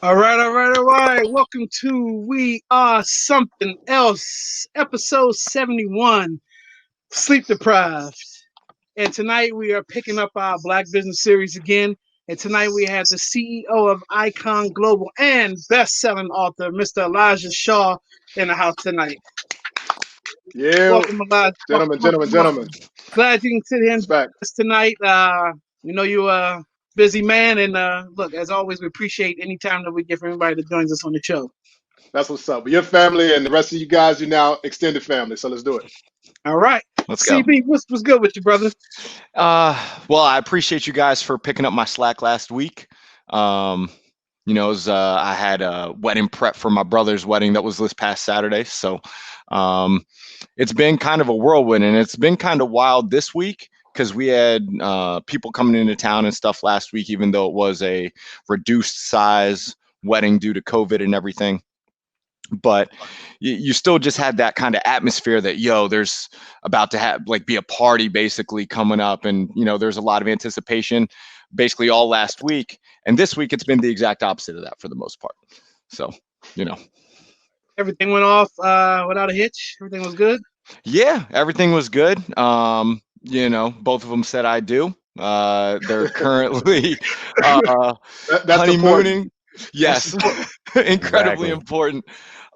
All right. Welcome to We Are Something Else, episode 71, Sleep Deprived. And tonight we are picking up our Black Business series again. And tonight we have the CEO of Icon Global and best-selling author, Mr. Elijah Shaw, in the house tonight. Yeah, Welcome, Elijah. gentlemen. Glad you can sit here and It's back. us tonight. We know you're a busy man, and look, as always, we appreciate any time that we get for anybody that joins us on the show. That's what's up. But your family and the rest of you guys, you're now extended family. So let's do it. All right. Let's go. CB, what's good with you, brother? Well, I appreciate you guys for picking up my slack last week. I had a wedding prep for my brother's wedding that was this past Saturday. So it's been kind of a whirlwind, and it's been kind of wild this week because we had people coming into town and stuff last week, even though it was a reduced size wedding due to COVID and everything. But you still just had that kind of atmosphere that, there's about to be a party basically coming up. And, there's a lot of anticipation basically all last week. And this week, it's been the exact opposite of that for the most part. So, Everything went off without a hitch. Everything was good. Yeah, everything was good. Both of them said I do. They're currently That's honeymooning. important. Yes, incredibly important.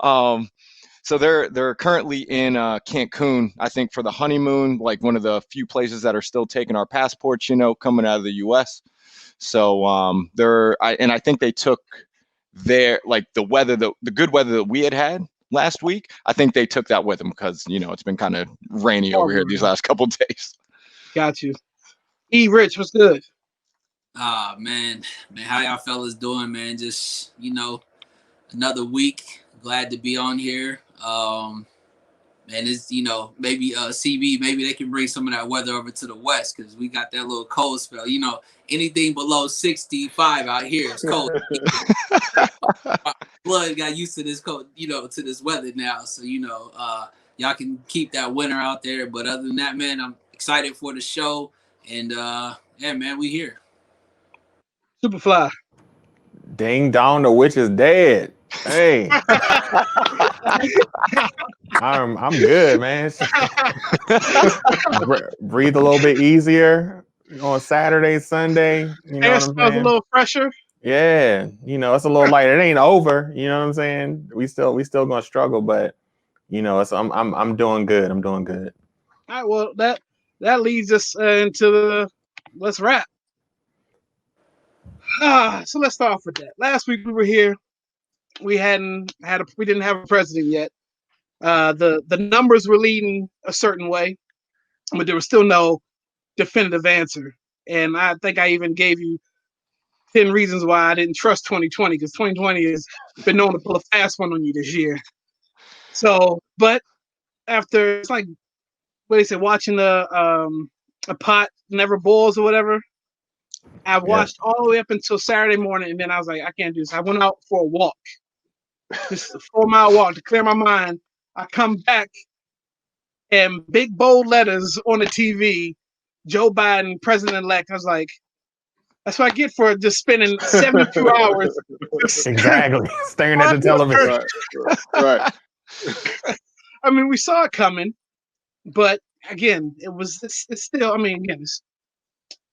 So they're currently in Cancun, I think, for the honeymoon, like one of the few places that are still taking our passports, coming out of the U.S. So I think they took their the good weather that we had last week. I think they took that with them because it's been kind of rainy over here these last couple of days. Got you. Rich, what's good? Man, how y'all fellas doing, man? Just another week. Glad to be on here. And it's maybe CB, maybe they can bring some of that weather over to the west because we got that little cold spell. Anything below 65 out here is cold. My blood got used to this cold, to this weather now. So y'all can keep that winter out there. But other than that, man, I'm excited for the show. And yeah, man, we here. Superfly. Ding dong, the witch is dead. Hey, I'm good, man. Breathe a little bit easier on Saturday, Sunday. You know Air what I'm smells saying? a little fresher. Yeah, it's a little light. It ain't over. You know what I'm saying? We still gonna struggle, but I'm doing good. I'm doing good. All right. Well, that leads us into the let's wrap. So let's start off with that. Last week we were here. We didn't have a president yet. The numbers were leading a certain way, but there was still no definitive answer. And I think I even gave you 10 reasons why I didn't trust 2020, because 2020 has been known to pull a fast one on you this year. So, but after, it's like what they say, watching a pot never boils or whatever. I watched all the way up until Saturday morning, and then I was like, I can't do this. I went out for a walk, just a 4-mile walk to clear my mind. I come back, and big bold letters on the TV, Joe Biden, president-elect. I was like, that's what I get for just spending 72 hours. Exactly. Staring at the television. Right. I mean, we saw it coming, but again, it's still, I mean, again,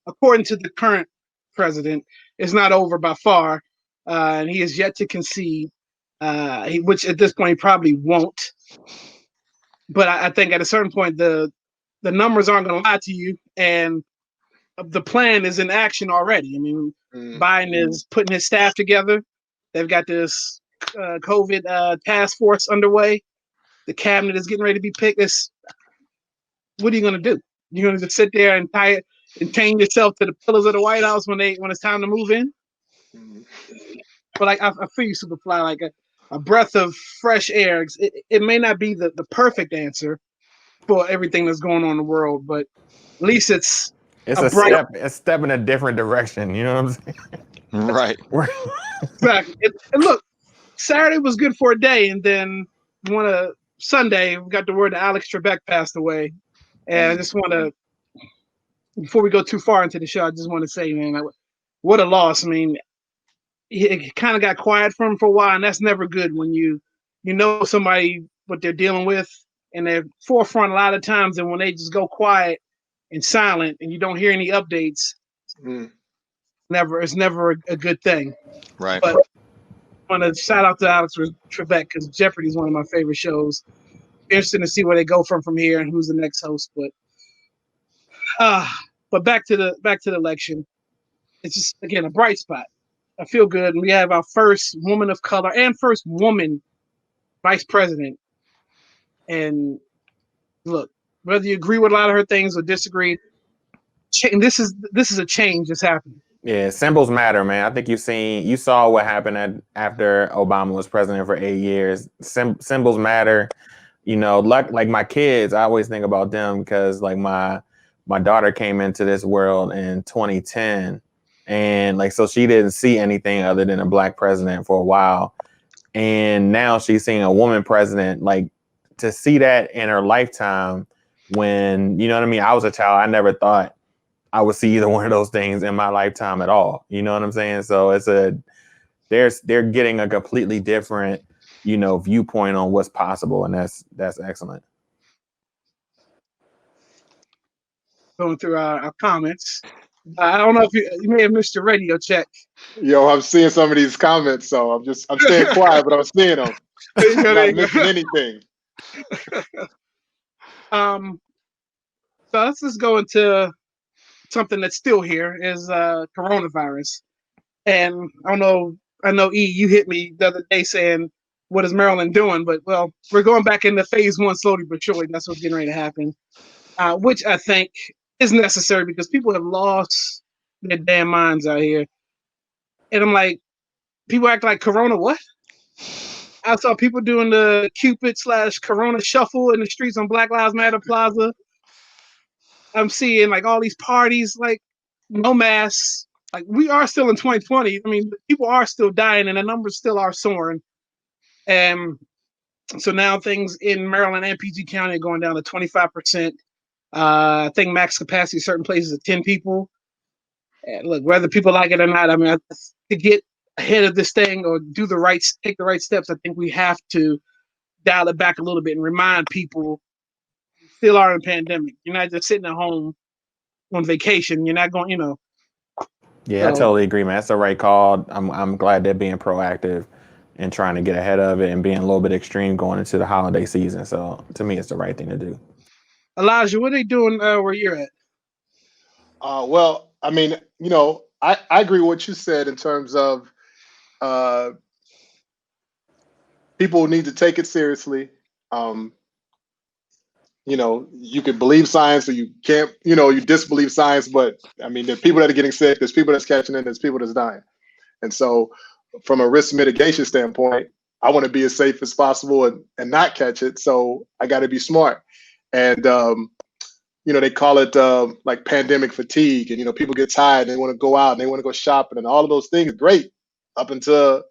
according to the current president, it's not over by far, and he is yet to concede, which at this point he probably won't. But I think at a certain point, the numbers aren't going to lie to you, and the plan is in action already. I mean, Biden is putting his staff together. They've got this COVID task force underway. The cabinet is getting ready to be picked. What are you going to do? You're going to just sit there and chain yourself to the pillars of the White House when it's time to move in? But like I feel you, Superfly, like a breath of fresh air. It may not be the perfect answer for everything that's going on in the world, but at least it's a step in a different direction. You know what I'm saying? Right. Exactly. And look, Saturday was good for a day, and then Sunday we got the word that Alex Trebek passed away. And I just want to, before we go too far into the show, I just want to say, man, what a loss. I mean, it kind of got quiet for him for a while, and that's never good when you know somebody what they're dealing with, and they're forefront a lot of times, and when they just go quiet and silent, and you don't hear any updates, it's never a good thing. Right. But I want to shout out to Alex Trebek because Jeopardy is one of my favorite shows. Interesting to see where they go from here and who's the next host. But back to the election. It's just again a bright spot. I feel good, and we have our first woman of color and first woman vice president. And look, whether you agree with a lot of her things or disagree, this is a change that's happening. Yeah, symbols matter, man. I think you saw what happened after Obama was president for 8 years. Symbols matter. You know, like my kids, I always think about them because like my daughter came into this world in 2010, and like so she didn't see anything other than a black president for a while, and now she's seeing a woman president. Like to see that in her lifetime, when you know what I mean. I was a child. I never thought I would see either one of those things in my lifetime at all. You know what I'm saying? So they're getting a completely different, you know, viewpoint on what's possible. And that's excellent. Going through our comments. I don't know if you may have missed your radio check. Yo, I'm seeing some of these comments, so I'm staying quiet, but I'm seeing them. I'm not missing anything. So let's just go into something that's still here is coronavirus. And I know E, you hit me the other day saying, what is Maryland doing? But well, we're going back into phase one slowly but surely. That's what's getting ready to happen, which I think is necessary because people have lost their damn minds out here. And I'm like, people act like Corona what? I saw people doing the Cupid/Corona shuffle in the streets on Black Lives Matter Plaza. I'm seeing like all these parties, like no masks. Like we are still in 2020. I mean, people are still dying and the numbers still are soaring. And so now things in Maryland and PG County are going down to 25%. I think max capacity in certain places is 10 people. And look, whether people like it or not, I mean, to get ahead of this thing or take the right steps, I think we have to dial it back a little bit and remind people we still are in pandemic. You're not just sitting at home on vacation. You're not going, you know. Yeah, I totally agree, man. That's the right call. I'm glad they're being proactive and trying to get ahead of it and being a little bit extreme going into the holiday season. So to me, it's the right thing to do. Elijah, what are they doing where you're at? Well, I mean, you know, I agree with what you said in terms of people need to take it seriously. You know, you can believe science or you can't, you know, you disbelieve science, but I mean, there are people that are getting sick, there's people that's catching it, there's people that's dying. And so from a risk mitigation standpoint, I want to be as safe as possible and not catch it. So I got to be smart. And, you know, they call it like pandemic fatigue. And, you know, people get tired, they want to go out and they want to go shopping and all of those things. Great. Up until,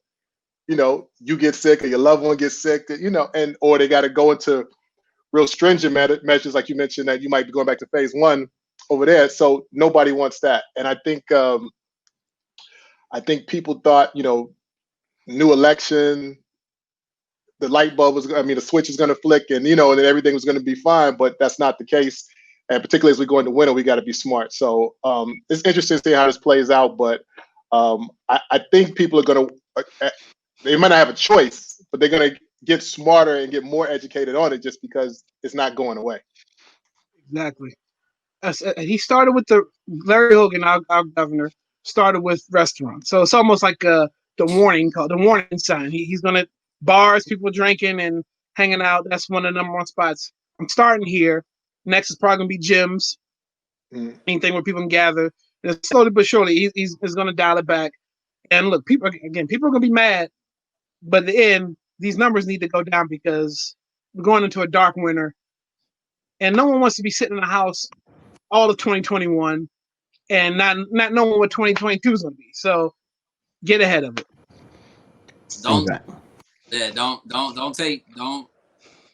you know, you get sick or your loved one gets sick, you know, or they got to go into real stringent measures, like you mentioned, that you might be going back to phase one over there. So nobody wants that. And I think people thought, you know, new election, the light bulb was, I mean, the switch is going to flick and, you know, and then everything was going to be fine, but that's not the case. And particularly as we go into winter, we got to be smart. So it's interesting to see how this plays out, but I think people are going to, they might not have a choice, but they're going to get smarter and get more educated on it just because it's not going away. Exactly. He started with Larry Hogan, our governor, started with restaurants. So it's almost like the warning sign. He's going to bars, people drinking and hanging out. That's one of the number one spots. I'm starting here. Next is probably going to be gyms, anything where people can gather. And slowly but surely, he's going to dial it back. And look, people are going to be mad. But at the end, these numbers need to go down because we're going into a dark winter. And no one wants to be sitting in the house all of 2021 and not knowing what 2022 is going to be. So get ahead of it.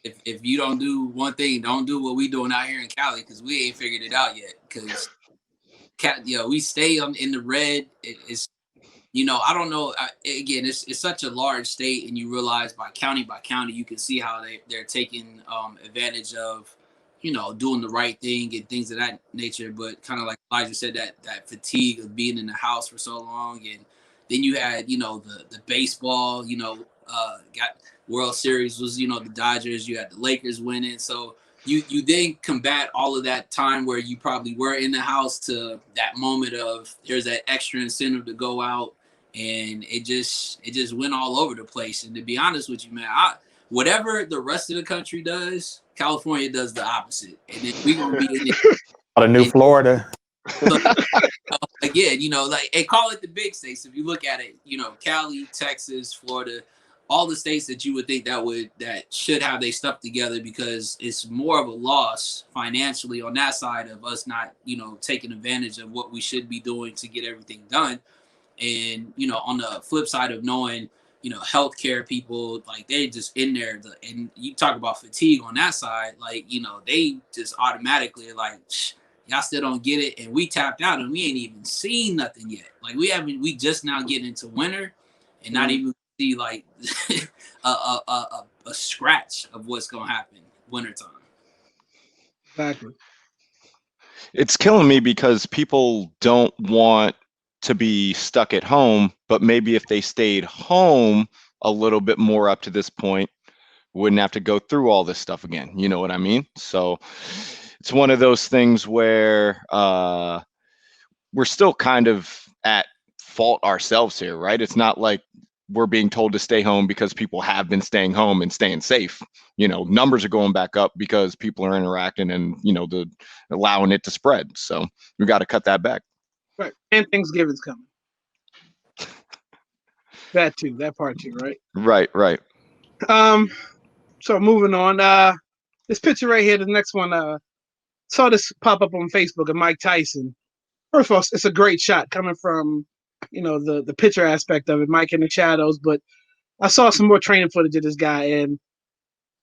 If you don't do one thing, don't do what we doing out here in Cali because we ain't figured it out yet. Because we stay in the red. It's you know, I don't know. Again, it's such a large state, and you realize by county, you can see how they're taking advantage of, you know, doing the right thing and things of that nature. But kind of like Elijah said, that fatigue of being in the house for so long, and then you had, you know, the baseball, you know, got World Series was, you know, the Dodgers. You had the Lakers winning, so. You then combat all of that time where you probably were in the house to that moment of there's that extra incentive to go out, and it just went all over the place. And to be honest with you, man, whatever the rest of the country does, California does the opposite, and then we gonna be in it. Out of New Florida. So, again, you know, like, and call it the big states. If you look at it, you know, Cali, Texas, Florida. All the states that you would think that should have their stuff together, because it's more of a loss financially on that side of us not, you know, taking advantage of what we should be doing to get everything done. And, you know, on the flip side of knowing, you know, healthcare people, like, they're just in there. And you talk about fatigue on that side, like, you know, they just automatically are like, y'all still don't get it. And we tapped out and we ain't even seen nothing yet. Like, we just now getting into winter and not even see like a scratch of what's gonna happen wintertime. Exactly. It's killing me because people don't want to be stuck at home, but maybe if they stayed home a little bit more up to this point, wouldn't have to go through all this stuff again. You know what I mean? So it's one of those things where we're still kind of at fault ourselves here, right? It's not like we're being told to stay home because people have been staying home and staying safe. You know, numbers are going back up because people are interacting and, you know, allowing it to spread. So we got to cut that back. Right. And Thanksgiving's coming. That too. That part too, right? Right. So moving on. This picture right here, the next one, saw this pop up on Facebook of Mike Tyson. First of all, it's a great shot coming from, you know, the picture aspect of it, Mike in the shadows. But I saw some more training footage of this guy, and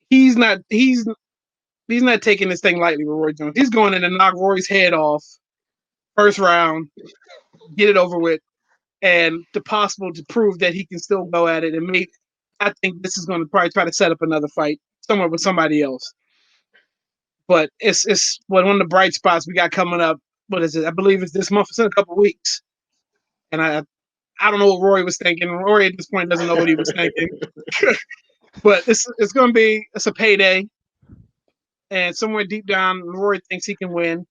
he's not taking this thing lightly with Roy Jones. He's going in to knock Roy's head off first round, get it over with, and to possible to prove that he can still go at it. And I think this is going to probably try to set up another fight somewhere with somebody else. But it's one of the bright spots we got coming up. What is it? I believe it's this month. It's in a couple of weeks. And I don't know what Roy was thinking. Roy at this point doesn't know what he was thinking. But it's a payday. And somewhere deep down, Roy thinks he can win.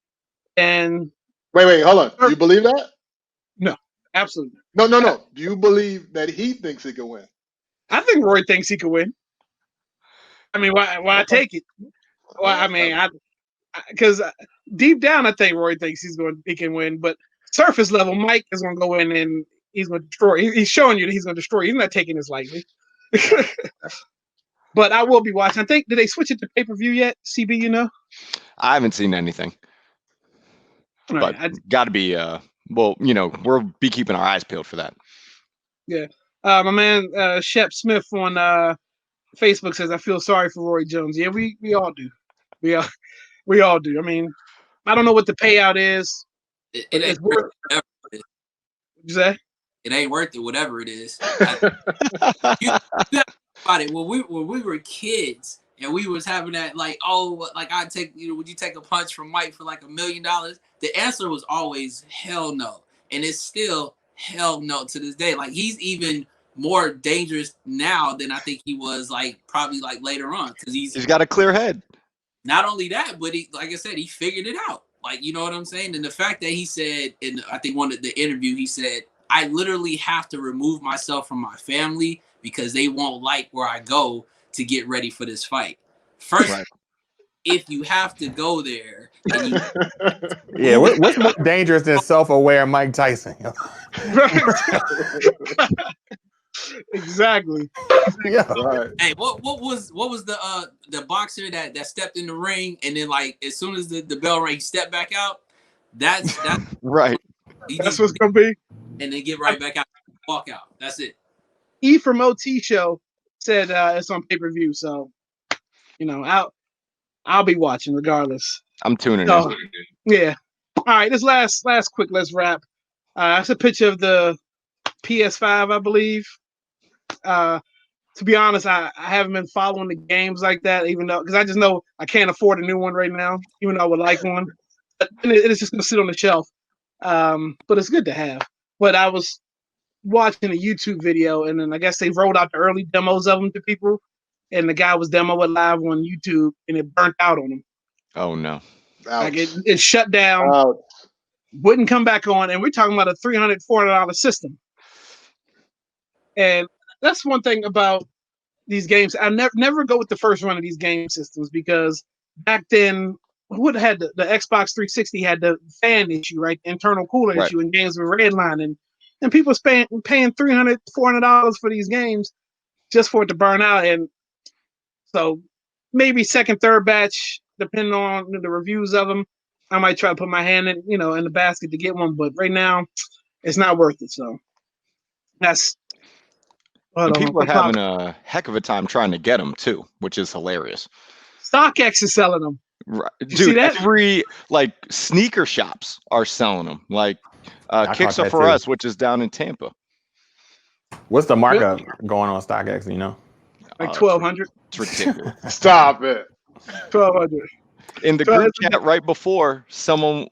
And wait, hold on. Do you believe that? No, absolutely. No. Do you believe that he thinks he can win? I think Roy thinks he can win. I mean, why take it? Well, I mean, because deep down, I think Roy thinks he can win. But surface level, Mike is going to go in and he's going to destroy. He's showing you that he's going to destroy. He's not taking this lightly. But I will be watching. I think, did they switch it to pay-per-view yet? CB, you know? I haven't seen anything. Right, but got to be, well, you know, we'll be keeping our eyes peeled for that. Yeah. My man, Shep Smith on Facebook says, I feel sorry for Roy Jones. Yeah, we all do. We all do. I mean, I don't know what the payout is. It ain't worth it. What'd you say? It ain't worth it, whatever it is. You about it. When we were kids and we was having that, like, oh, like, I'd take, you know, would you take a punch from Mike for like $1 million? The answer was always hell no. And it's still hell no to this day. Like, he's even more dangerous now than I think he was, like, probably like later on, because he's got a clear head. Not only that, but he, like I said, he figured it out. Like, you know what I'm saying? And the fact that he said, in I think one of the interview, he said, I literally have to remove myself from my family because they won't like where I go to get ready for this fight. First, right. If you have to go there, and you yeah, what's more dangerous than self-aware Mike Tyson? Exactly. Yeah. Right. Hey, what was the boxer that stepped in the ring and then, like, as soon as the bell rang, he stepped back out? That's right. That's what's gonna be. And then get right back out, walk out. That's it. E from OT show said it's on pay-per-view, so you know I'll be watching regardless. I'm tuning in. Yeah. All right, this last quick, let's wrap. It's a picture of the PS5, I believe. To be honest, I haven't been following the games like that, even though because I just know I can't afford a new one right now, even though I would like one. But it is just gonna sit on the shelf. But it's good to have. But I was watching a YouTube video, and then I guess they rolled out the early demos of them to people, and the guy was demoing live on YouTube, and it burnt out on him. Oh no. Like Ouch. it shut down, Ouch. wouldn't come back on, and we're talking about a $300, $400 system. And that's one thing about these games. I never go with the first run of these game systems because back then, what had the Xbox 360 had the fan issue, right? The internal cooler Right. issue, and games were redlining, and people paying $300, $400 for these games just for it to burn out. And so maybe second, third batch, depending on the reviews of them, I might try to put my hand in, in the basket to get one. But right now, it's not worth it. So that's. And people are having a heck of a time trying to get them too, which is hilarious. Stockx is selling them. Right. You see Dude, that? every like sneaker shops are selling them. Like Kicks Are that For too. Us, which is down in Tampa. What's the markup going on StockX? You know, Like 1,200. It's ridiculous. Stop it. 1,200. In the group chat right before, someone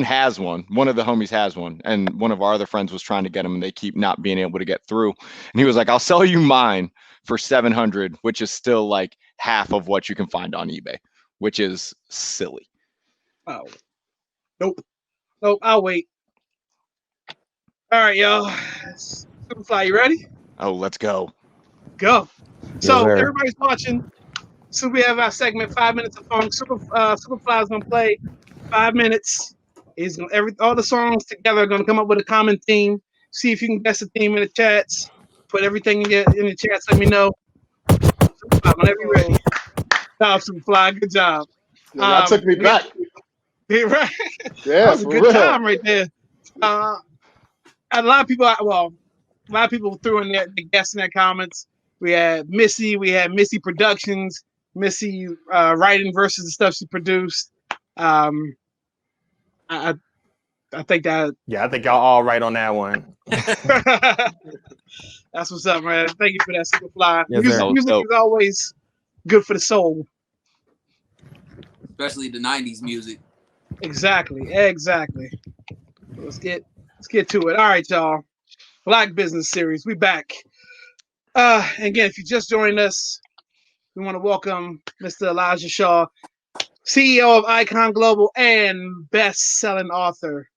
has one. One of the homies has one, and one of our other friends was trying to get them, and they keep not being able to get through. And he was like, "I'll sell you mine for $700, which is still like half of what you can find on eBay, which is silly." Oh, nope. I'll wait. All right, y'all. Superfly, you ready? Oh, let's go. Go. So sir. everybody's watching. So we have our segment, 5 minutes of funk. Superfly is gonna play 5 minutes. He's gonna all the songs together are gonna come up with a common theme. See if you can guess the theme in the chats. Put everything in the chats. Let me know. Superfly, whenever you're ready. Good job, Superfly. Good job. Yeah, that took me back. Yeah, right. Yeah, That was a for good real. time right there. A lot of people threw in their guests in their comments. We had Missy Productions, Missy writing versus the stuff she produced. I think that. Yeah, I think y'all all right on that one. That's what's up, man. Thank you for that, Superfly. Yes, music sir. music is always good for the soul. Especially the 90s music. Exactly. Let's get to it. All right, y'all. Black Business Series. We back. Again, if you just joined us, we want to welcome Mr. Elijah Shaw, CEO of Icon Global and best-selling author.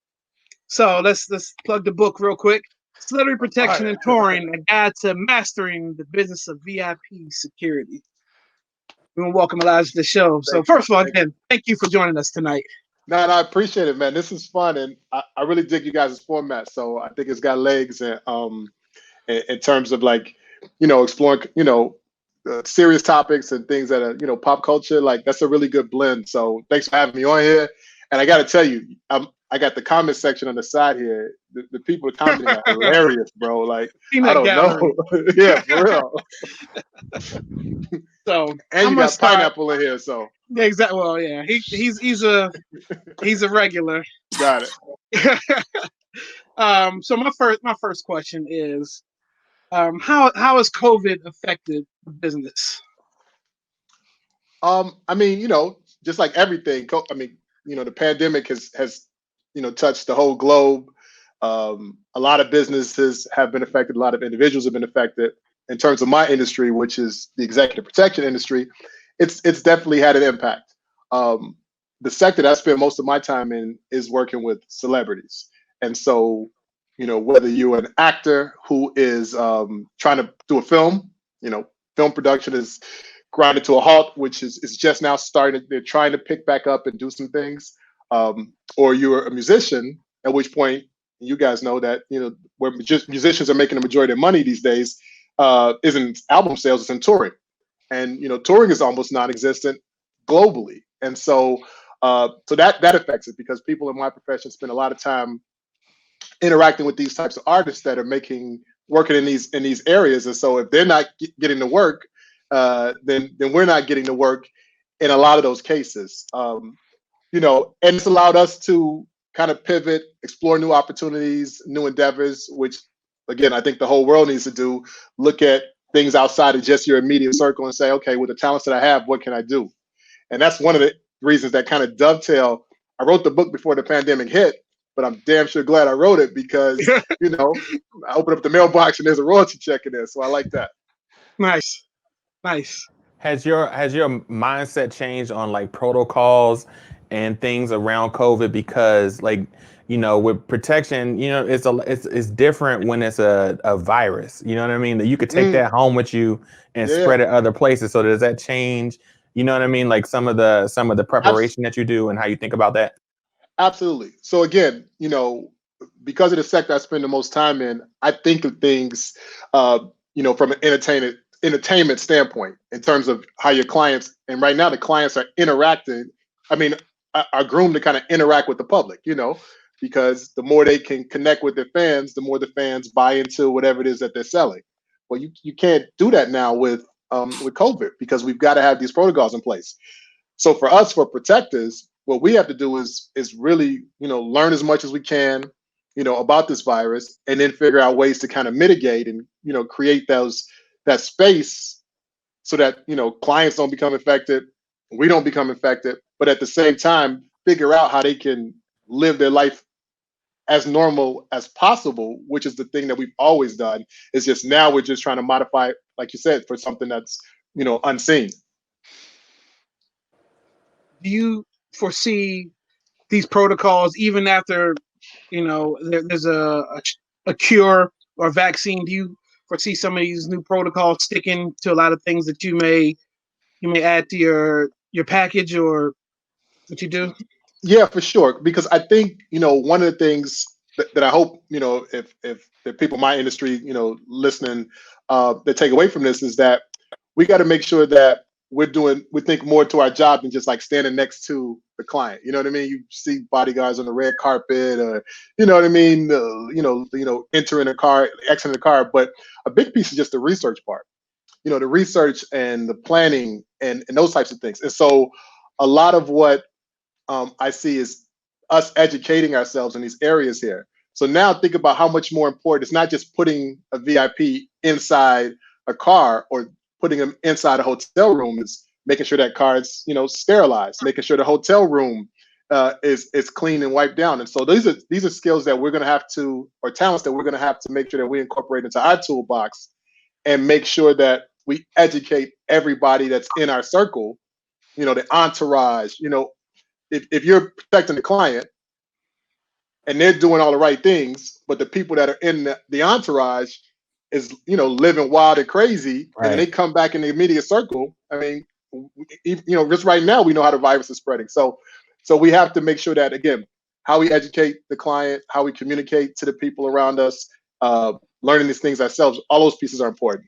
So let's plug the book real quick. Celebrity Protection and Touring, a guide to mastering the business of VIP security. We want to welcome Elijah to the show. So first of all, again, thank you for joining us tonight. No, I appreciate it, man. This is fun, and I really dig you guys' format. So I think it's got legs, and in terms of like, exploring, serious topics and things that are, pop culture. Like that's a really good blend. So thanks for having me on here. And I got to tell you, I got the comment section on the side here. The people commenting are hilarious, bro. Like I don't know. Yeah, for real. So and you got pineapple in here, so yeah, exactly. Well, yeah, he's a regular. Got it. So my first question is, how has COVID affected the business? I mean, just like everything. The pandemic has touched the whole globe. A lot of businesses have been affected. A lot of individuals have been affected. In terms of my industry, which is the executive protection industry, it's definitely had an impact. The sector that I spend most of my time in is working with celebrities. And so, whether you're an actor who is trying to do a film, film production is grinded to a halt, which is just now starting. They're trying to pick back up and do some things. Or you're a musician, at which point you guys know that, where musicians are making the majority of money these days isn't album sales, it's in touring. And, touring is almost non-existent globally. And so that affects it because people in my profession spend a lot of time interacting with these types of artists that are working in these areas. And so if they're not getting the work, then we're not getting the work in a lot of those cases. And it's allowed us to kind of pivot, explore new opportunities, new endeavors, which again, I think the whole world needs to do, look at things outside of just your immediate circle and say, okay, with the talents that I have, what can I do? And that's one of the reasons that kind of dovetail. I wrote the book before the pandemic hit, but I'm damn sure glad I wrote it because, you know, I open up the mailbox and there's a royalty check in there. So I like that. Nice. Nice. Has your mindset changed on like protocols and things around COVID? Because like, you know, with protection, you know, it's different when it's a virus. You know what I mean? That you could take that home with you and spread it other places. So does that change? You know what I mean? Like some of the preparation that you do and how you think about that. Absolutely. So again, you know, because of the sector I spend the most time in, I think of things, you know, from an entertainment standpoint in terms of how your clients, and right now the clients are interacting. I mean, are groomed to kind of interact with the public, you know, because the more they can connect with their fans, the more the fans buy into whatever it is that they're selling. Well, you can't do that now with COVID because we've got to have these protocols in place. So for us, for protectors, what we have to do is really, you know, learn as much as we can, you know, about this virus, and then figure out ways to kind of mitigate and, you know, create that space so that, you know, clients don't become infected, we don't become infected, but at the same time, figure out how they can live their life as normal as possible, which is the thing that we've always done. It's just now we're just trying to modify it, like you said, for something that's, you know, unseen. Do you foresee these protocols even after, you know, there's a cure or vaccine? Do you foresee some of these new protocols sticking to a lot of things that you may add to your package or what you do? Yeah, for sure. Because I think, you know, one of the things that I hope, you know, if the people in my industry, you know, listening, that take away from this is that we got to make sure that we think more to our job than just like standing next to the client. You know what I mean? You see bodyguards on the red carpet, or you know what I mean? Entering a car, exiting the car. But a big piece is just the research part. You know, the research and the planning and those types of things. And so, a lot of what I see is us educating ourselves in these areas here. So now think about how much more important. It's not just putting a VIP inside a car or putting them inside a hotel room. Is making sure that car is, you know, sterilized, making sure the hotel room is clean and wiped down. And so these are skills that we're going to have to, or talents that we're going to have to make sure that we incorporate into our toolbox and make sure that we educate everybody that's in our circle, you know, the entourage. You know, if you're protecting the client and they're doing all the right things, but the people that are in the entourage is, you know, living wild and crazy, Right. and then they come back in the immediate circle. I mean, you know, just right now we know how the virus is spreading. So we have to make sure that, again, how we educate the client, how we communicate to the people around us, learning these things ourselves, all those pieces are important.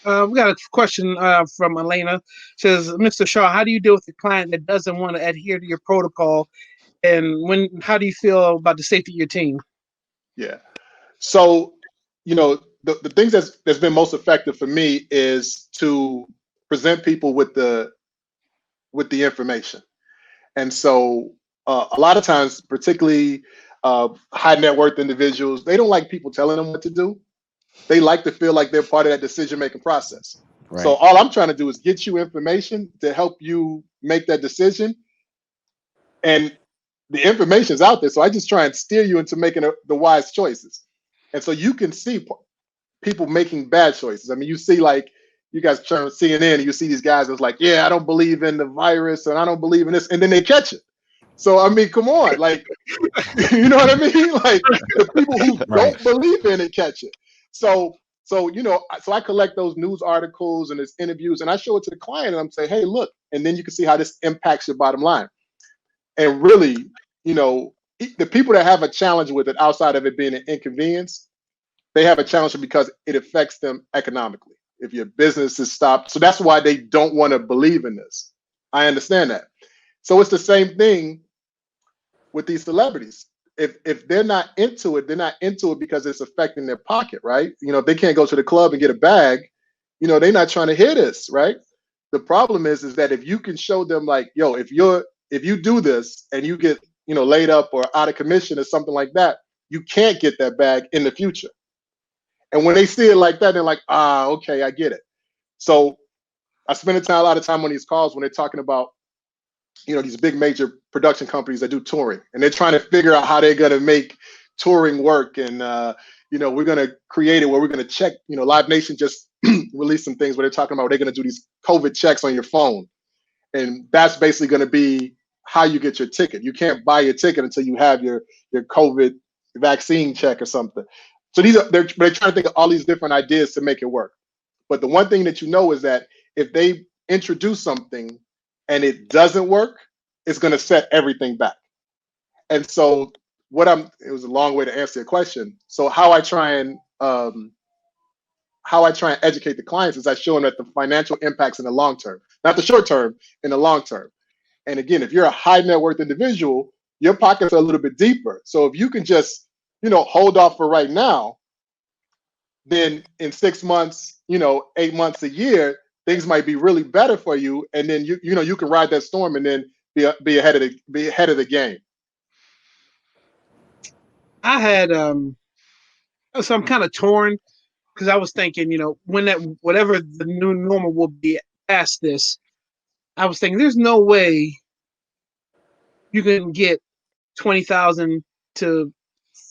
We got a question from Elena. It says, Mr. Shaw, how do you deal with a client that doesn't want to adhere to your protocol? And how do you feel about the safety of your team? Yeah. So, you know, the things that's been most effective for me is to present people with the information. And so a lot of times, particularly high net worth individuals, they don't like people telling them what to do. They like to feel like they're part of that decision-making process. Right. So all I'm trying to do is get you information to help you make that decision. And the information is out there. So I just try and steer you into making the wise choices. And so you can see people making bad choices. I mean, you see, like, you guys turn on CNN and you see these guys that's like, yeah, I don't believe in the virus and I don't believe in this. And then they catch it. So, I mean, come on, like, you know what I mean? Like, the people who don't believe in it catch it. So, you know, so I collect those news articles and these interviews and I show it to the client and I'm saying, hey, look, and then you can see how this impacts your bottom line. And really, you know, the people that have a challenge with it outside of it being an inconvenience, they have a challenge because it affects them economically. If your business is stopped. So that's why they don't want to believe in this. I understand that. So it's the same thing with these celebrities. If they're not into it, they're not into it because it's affecting their pocket, right? You know, if they can't go to the club and get a bag, you know, they're not trying to hear this, right? The problem is that if you can show them like, yo, if you do this and you get, you know, laid up or out of commission or something like that, you can't get that bag in the future. And when they see it like that, they're like, okay, I get it. So I spend a lot of time on these calls when they're talking about, these big major production companies that do touring, and they're trying to figure out how they're going to make touring work. And, we're going to create it where we're going to check, Live Nation just released some things where they're talking about they're going to do these COVID checks on your phone. And that's basically going to be how you get your ticket. You can't buy your ticket until you have your COVID vaccine check or something. So they're trying to think of all these different ideas to make it work. But the one thing that is that if they introduce something and it doesn't work, it's going to set everything back. And so it was a long way to answer your question. So how I try and educate the clients is I show them that the financial impacts in the long term, not the short term, in the long term. And again, if you're a high net worth individual, your pockets are a little bit deeper. So if you can just, hold off for right now, then in 6 months, 8 months, a year, things might be really better for you. And then you can ride that storm and then be ahead of the game. I had so I'm kind of torn because I was thinking, when whatever the new normal will be past this, I was thinking there's no way you can get 20,000 to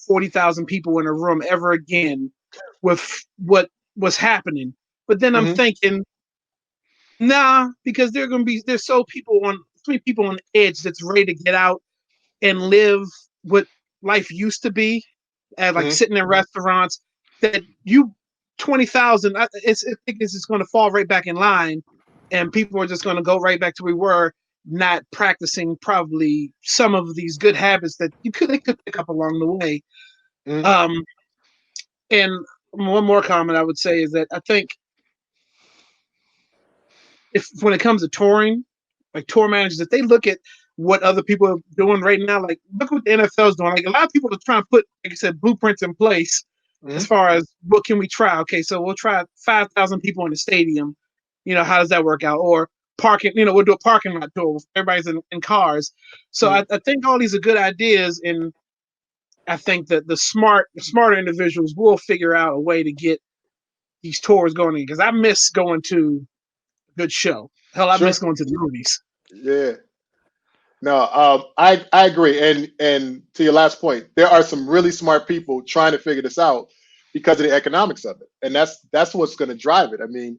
40,000 people in a room ever again with what was happening. But then I'm thinking, nah, because there's so many people on the edge that's ready to get out and live what life used to be, like sitting in restaurants, that 20,000, I think it's just going to fall right back in line, and people are just going to go right back to where we were, not practicing probably some of these good habits that they could pick up along the way. And one more comment I would say is that I think when it comes to touring, like tour managers, if they look at what other people are doing right now, like look what the NFL is doing. Like a lot of people are trying to put, like I said, blueprints in place as far as what can we try. Okay, so we'll try 5,000 people in the stadium. How does that work out? Or parking, we'll do a parking lot tour. Everybody's in cars. So I think all these are good ideas, and I think that the smarter individuals will figure out a way to get these tours going in. Because I miss going to a good show. Hell, I miss going to the movies. Yeah. No, I agree. And to your last point, there are some really smart people trying to figure this out because of the economics of it. And that's what's going to drive it. I mean,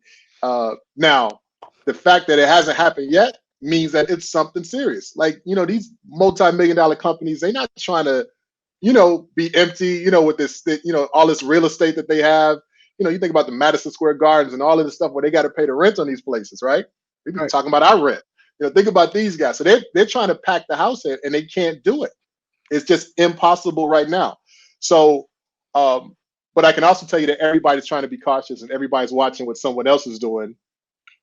now the fact that it hasn't happened yet means that it's something serious. Like, these multi-million-dollar companies, they're not trying to, be empty, with this, all this real estate that they have. You think about the Madison Square Gardens and all of this stuff where they got to pay the rent on these places, right? We've been talking about our rent. Think about these guys. So they're trying to pack the house in, and they can't do it. It's just impossible right now. So, but I can also tell you that everybody's trying to be cautious, and everybody's watching what someone else is doing,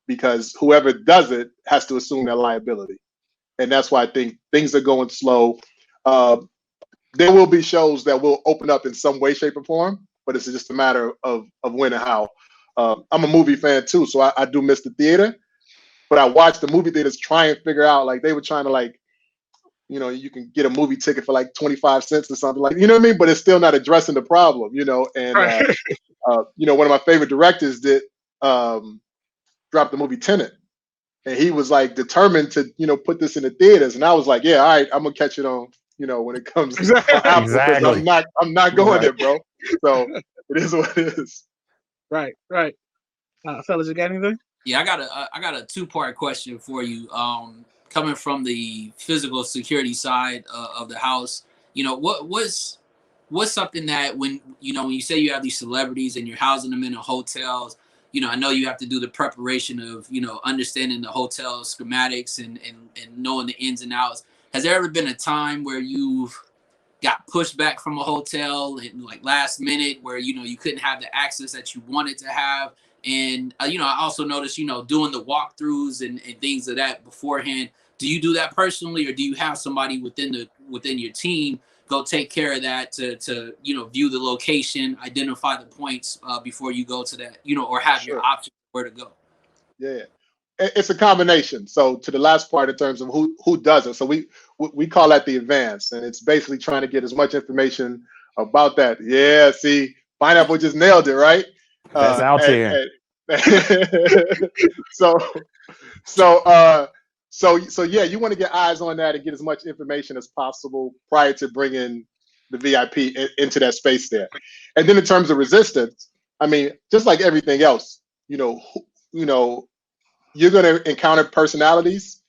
because whoever does it has to assume that liability. And that's why I think things are going slow. There will be shows that will open up in some way, shape, or form, but it's just a matter of when and how. I'm a movie fan too, so I do miss the theater. But I watched the movie theaters try and figure out, like they were trying to you can get a movie ticket for like 25 cents or something, like, what I mean? But it's still not addressing the problem, and, one of my favorite directors did drop the movie Tenet, and he was like determined to, put this in the theaters. And I was like, yeah, all right, I'm gonna catch it on, when it comes to Apple, because I'm not going there, bro. So it is what it is. Right. Fellas, you got anything? Yeah, I got a two-part question for you. Coming from the physical security side of the house, what's something that when you say you have these celebrities and you're housing them in hotels, I know you have to do the preparation of understanding the hotel schematics and knowing the ins and outs. Has there ever been a time where you've got pushed back from a hotel and like last minute where you couldn't have the access that you wanted to have? And I also noticed doing the walkthroughs and things of that beforehand. Do you do that personally, or do you have somebody within your team go take care of that to view the location, identify the points before you go to that, or have your option where to go? Yeah, it's a combination. So to the last part in terms of who does it, so we call that the advance, and it's basically trying to get as much information About that. Yeah, see, Pineapple just nailed it, right? That's out here. So so yeah, you want to get eyes on that and get as much information as possible prior to bringing the VIP into that space there. And then in terms of resistance, I mean, just like everything else, you know, you're going to encounter personalities,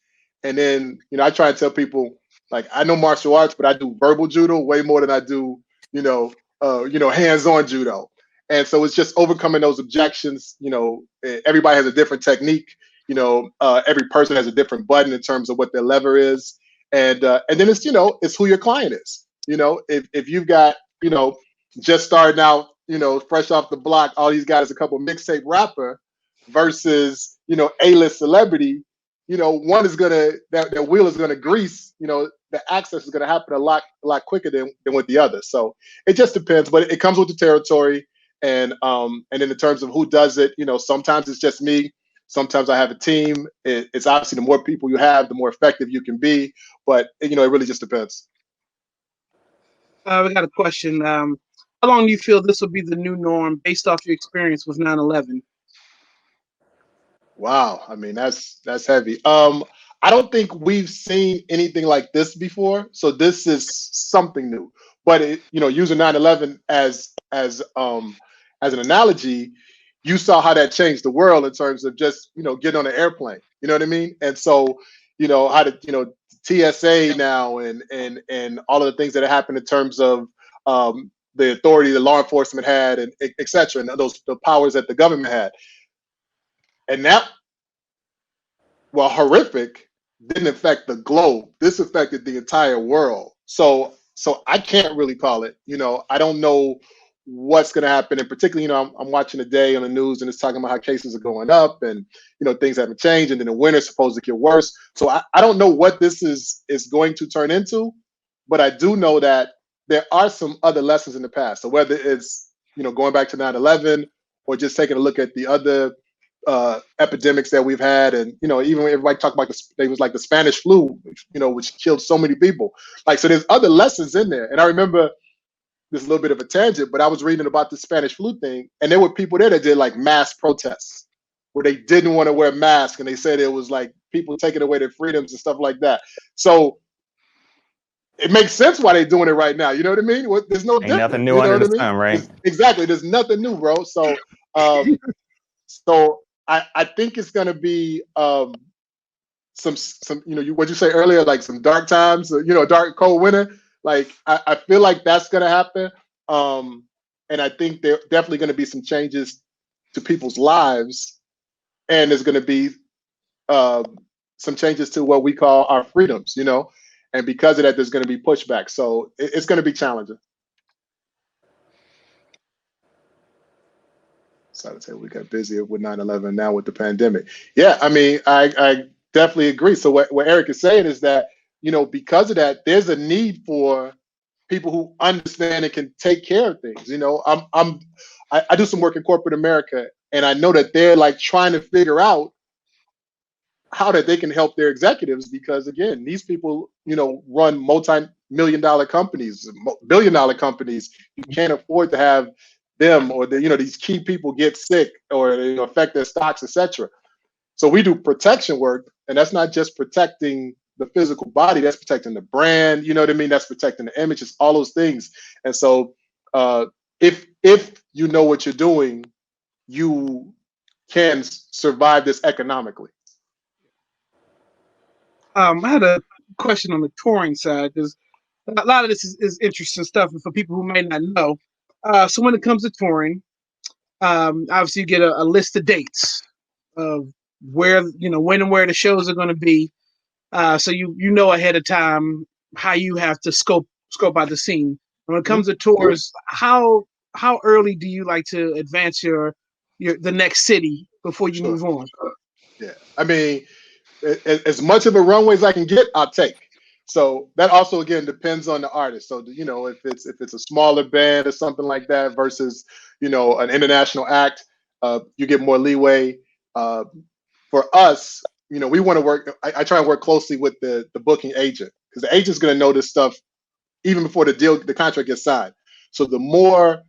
and then I try to tell people, like, I know martial arts, but I do verbal judo way more than I do hands-on judo. And so it's just overcoming those objections. Everybody has a different technique. Every person has a different button in terms of what their lever is, and then it's who your client is. If you've got just starting out, fresh off the block, all these guys a couple mixtape rapper versus A-list celebrity, one is that wheel is gonna grease. The access is gonna happen a lot quicker than with the other. So it just depends, but it comes with the territory. And then in terms of who does it, sometimes it's just me. Sometimes I have a team. It's obviously the more people you have, the more effective you can be. But it really just depends. We got a question. How long do you feel this will be the new norm based off your experience with 9/11? Wow, I mean that's heavy. I don't think we've seen anything like this before, so this is something new. But using 9/11 as an analogy, you saw how that changed the world in terms of just getting on an airplane. You know what I mean? And so how to TSA now and all of the things that happened in terms of the authority the law enforcement had and et cetera, and the powers that the government had. And that, while horrific, didn't affect the globe. This affected the entire world. So I can't really call it. I don't know what's going to happen. And particularly, I'm watching today on the news and it's talking about how cases are going up and, things haven't changed. And then the winter's supposed to get worse. So I don't know what this is going to turn into, but I do know that there are some other lessons in the past. So whether it's, going back to 9/11 or just taking a look at the other epidemics that we've had, and even when everybody talk about it was like the Spanish flu, which killed so many people. Like, so there's other lessons in there. And I remember this is a little bit of a tangent, but I was reading about the Spanish flu thing, and there were people there that did like mass protests where they didn't want to wear masks, and they said it was like people taking away their freedoms and stuff like that. So it makes sense why they're doing it right now. You know what I mean? There's no difference. Nothing new under the sun, right? Exactly. There's nothing new, bro. So so I think it's going to be some what you say earlier, like some dark times, dark cold winter. Like I feel like that's going to happen, and I think there definitely going to be some changes to people's lives, and there's going to be some changes to what we call our freedoms, and because of that, there's going to be pushback. So it's going to be challenging. So I'd say we got busier with 9/11 now with the pandemic. Yeah, I mean, I definitely agree. So what Eric is saying is that, because of that, there's a need for people who understand and can take care of things. I do some work in corporate America, and I know that they're like trying to figure out how that they can help their executives, because again, these people, run multi-million-dollar companies, billion-dollar companies. You can't afford to have them or these key people get sick or affect their stocks, etc. So we do protection work, and that's not just protecting the physical body, that's protecting the brand, you know what I mean? That's protecting the images, all those things. And so if you know what you're doing, you can survive this economically. I had a question on the touring side, because a lot of this is interesting stuff for people who may not know. So when it comes to touring, obviously you get a list of dates of where, when and where the shows are going to be. So you know ahead of time how you have to scope out the scene. When it comes to tours, how early do you like to advance the next city before you move on? Yeah, I mean, as much of a runway as I can get, I'll take. So that also again depends on the artist. So if it's a smaller band or something like that versus an international act, you get more leeway. For us, we want to work. I try and work closely with the booking agent, because the agent's going to know this stuff even before the contract gets signed. So the more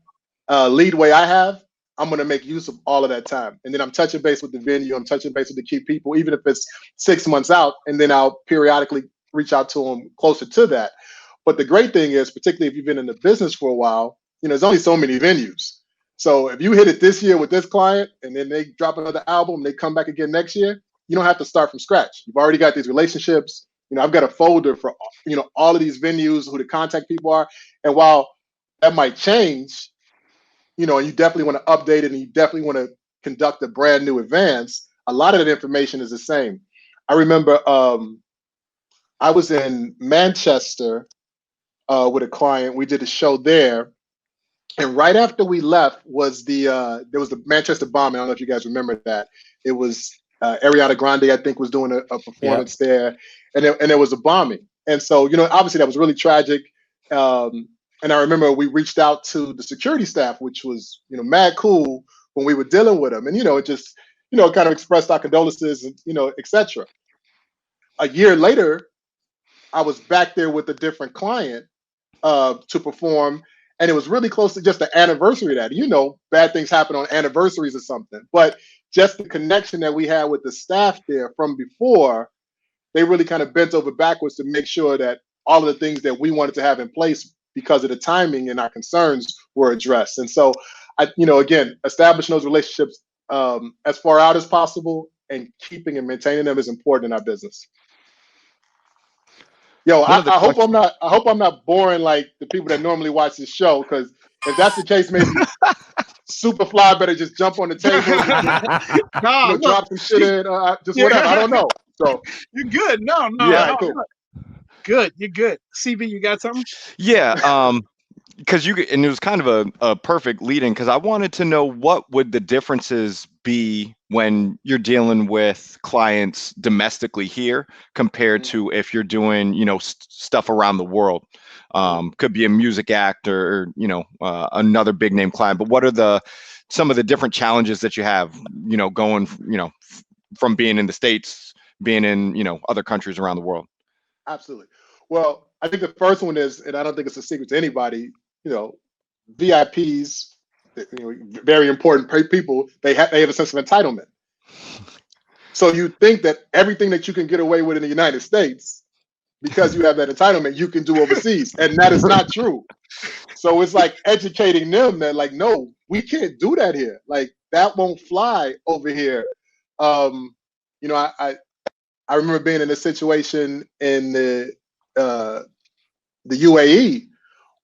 leadway I have, I'm going to make use of all of that time. And then I'm touching base with the venue. I'm touching base with the key people, even if it's 6 months out. And then I'll periodically reach out to them closer to that. But the great thing is, particularly if you've been in the business for a while, there's only so many venues. So if you hit it this year with this client and then they drop another album, they come back again next year, you don't have to start from scratch. You've already got these relationships. I've got a folder for, all of these venues, who the contact people are. And while that might change, and you definitely want to update it and you definitely want to conduct a brand new advance, a lot of that information is the same. I remember I was in Manchester with a client. We did a show there. And right after we left was there was the Manchester bombing. I don't know if you guys remember that. It was Ariana Grande, I think, was doing a performance there. And there was a bombing. And so, obviously that was really tragic. And I remember we reached out to the security staff, which was, mad cool when we were dealing with them. And, it just, kind of expressed our condolences and, et cetera. A year later, I was back there with a different client to perform. And it was really close to just the anniversary of that. Bad things happen on anniversaries or something. But just the connection that we had with the staff there from before, they really kind of bent over backwards to make sure that all of the things that we wanted to have in place because of the timing and our concerns were addressed. And so, again, establishing those relationships as far out as possible and keeping and maintaining them is important in our business. Yo, I hope I'm not boring like the people that normally watch this show, because if that's the case, maybe Superfly better just jump on the table, drop some shit in, just whatever. I don't know. So you're good. No, cool. Good. You're good. CB, you got something? Yeah. Because and it was kind of a perfect lead-in, because I wanted to know what would the differences be when you're dealing with clients domestically here compared to if you're doing, stuff around the world. Could be a music act or another big name client. But what are some of the different challenges that you have, going, from being in the States, being in, other countries around the world? Absolutely. Well, I think the first one is, and I don't think it's a secret to anybody, VIPs, very important people, they have a sense of entitlement. So you think that everything that you can get away with in the United States, because you have that entitlement, you can do overseas. And that is not true. So it's like educating them that, like, no, we can't do that here. Like, that won't fly over here. I remember being in a situation in the UAE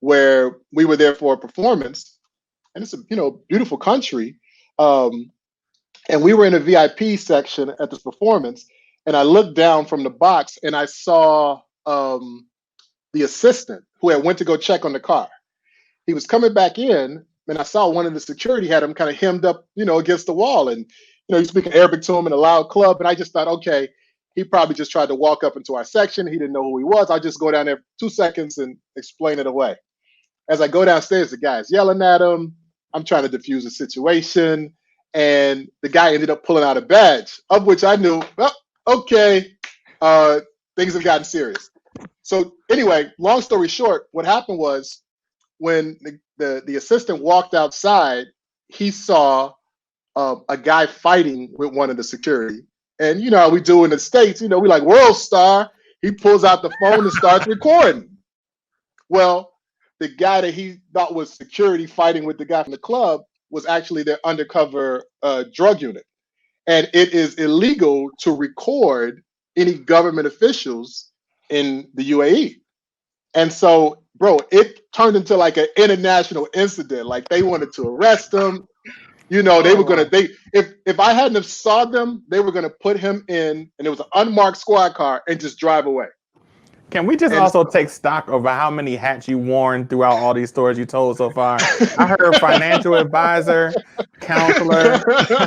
where we were there for a performance, and it's a beautiful country, and we were in a VIP section at this performance, and I looked down from the box and I saw the assistant who had went to go check on the car. He was coming back in, and I saw one of the security had him kind of hemmed up, against the wall, and he's speaking Arabic to him in a loud club, and I just thought, okay, he probably just tried to walk up into our section. He didn't know who he was. I'll just go down there for 2 seconds and explain it away. As I go downstairs, the guy's yelling at him. I'm trying to diffuse the situation. And the guy ended up pulling out a badge, of which I knew, okay, things have gotten serious. So anyway, long story short, what happened was when the assistant walked outside, he saw a guy fighting with one of the security. And you know how we do in the States, we like World Star. He pulls out the phone and starts recording. Well, the guy that he thought was security fighting with the guy from the club was actually their undercover drug unit. And it is illegal to record any government officials in the UAE. And so, bro, it turned into like an international incident. Like, they wanted to arrest him. They were gonna. If I hadn't have saw them, they were gonna put him in, and it was an unmarked squad car, and just drive away. Can we just also take stock over how many hats you worn throughout all these stories you told so far? I heard financial advisor, counselor,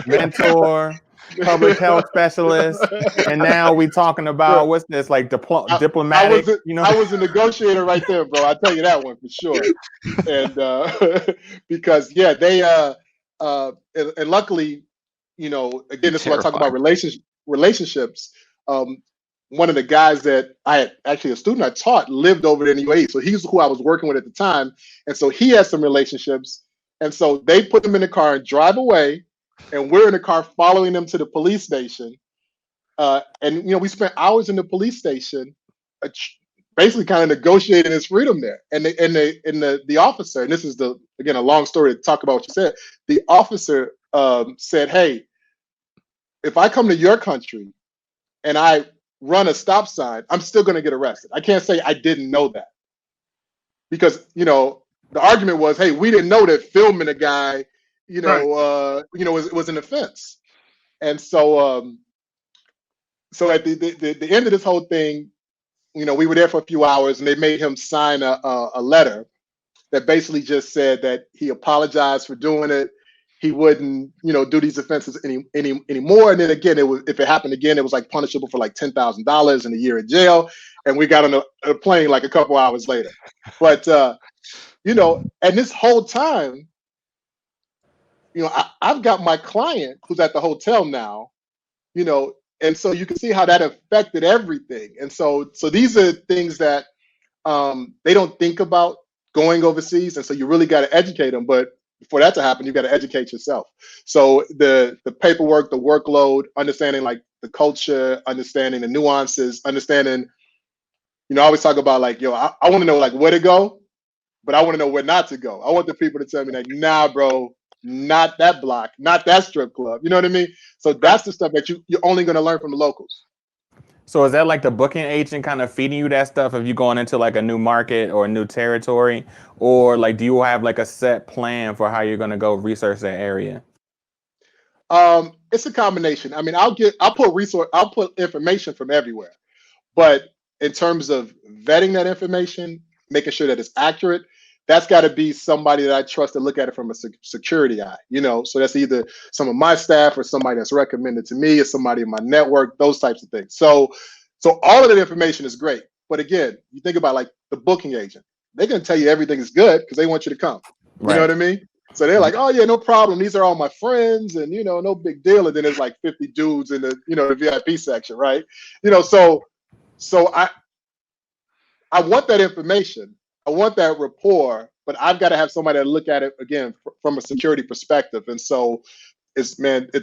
mentor, public health specialist, and now we talking about what's this, like diplomatic? I was a negotiator right there, bro. I tell you that one for sure. And because they and luckily, again, this is what I talk about relationships. one of the guys that I had actually a student I taught lived over there in the UAE. So he's who I was working with at the time. And so he had some relationships. And so they put him in the car and drive away. And we're in the car following them to the police station. And we spent hours in the police station, basically kind of negotiating his freedom there. And the officer, and this is again a long story to talk about what you said. The officer said, "Hey, if I come to your country and I run a stop sign, I'm still going to get arrested. I can't say I didn't know that, because the argument was, hey, we didn't know that filming a guy, was an offense." And so at the end of this whole thing, we were there for a few hours, and they made him sign a letter that basically just said that he apologized for doing it. He wouldn't, do these offenses anymore. And then again, if it happened again, it was like punishable for like $10,000 and a year in jail. And we got on a plane like a couple hours later. But and this whole time, I've got my client who's at the hotel now, and so you can see how that affected everything. And so these are things that they don't think about going overseas, and so you really got to educate them. But for that to happen, you got to educate yourself. So the paperwork, the workload, understanding like the culture, understanding the nuances, understanding, I always talk about like, I want to know like where to go, but I want to know where not to go. I want the people to tell me like, nah, bro, not that block, not that strip club. You know what I mean? So that's the stuff that you're only going to learn from the locals. So is that like the booking agent kind of feeding you that stuff if you're going into like a new market or a new territory, or like do you have like a set plan for how you're going to go research that area? It's a combination. I mean, I'll put information from everywhere, but in terms of vetting that information, making sure that it's accurate, that's got to be somebody that I trust to look at it from a security eye. So that's either some of my staff or somebody that's recommended to me or somebody in my network, those types of things. So all of that information is great. But again, you think about like the booking agent, they're going to tell you everything is good because they want you to come. You know what I mean? So they're like, oh yeah, no problem. These are all my friends and, no big deal. And then there's like 50 dudes in the, the VIP section, right? So I want that information. I want that rapport, but I've got to have somebody to look at it again from a security perspective. And so it's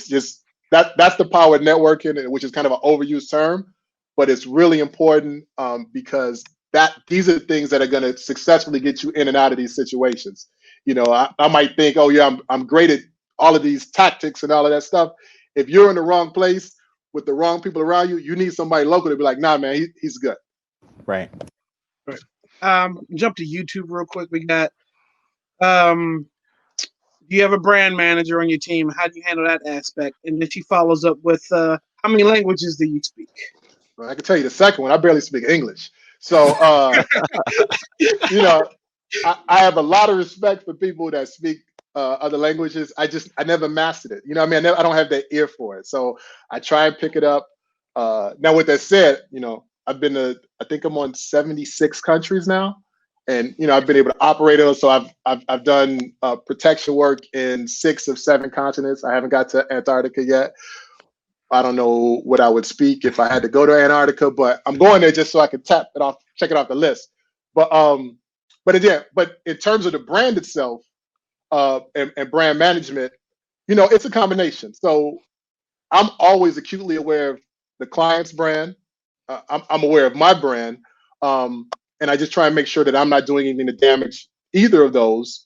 just that's the power of networking, which is kind of an overused term, but it's really important because these are the things that are going to successfully get you in and out of these situations. I might think, oh yeah, I'm great at all of these tactics and all of that stuff. If you're in the wrong place with the wrong people around you, you need somebody local to be like, nah, man, he's good. Right. Jump to YouTube real quick. We got, do you have a brand manager on your team? How do you handle that aspect? And then she follows up with, how many languages do you speak? Well, I can tell you the second one. I barely speak English. So, I have a lot of respect for people that speak other languages. I never mastered it. I don't have that ear for it. So I try and pick it up. Now, with that said, I've been I think I'm on 76 countries now, and I've been able to operate those. So I've done protection work in 6 of 7 continents. I haven't got to Antarctica yet. I don't know what I would speak if I had to go to Antarctica, but I'm going there just so I can check it off the list. But in terms of the brand itself and brand management, it's a combination. So I'm always acutely aware of the client's brand. I'm aware of my brand, and I just try and make sure that I'm not doing anything to damage either of those,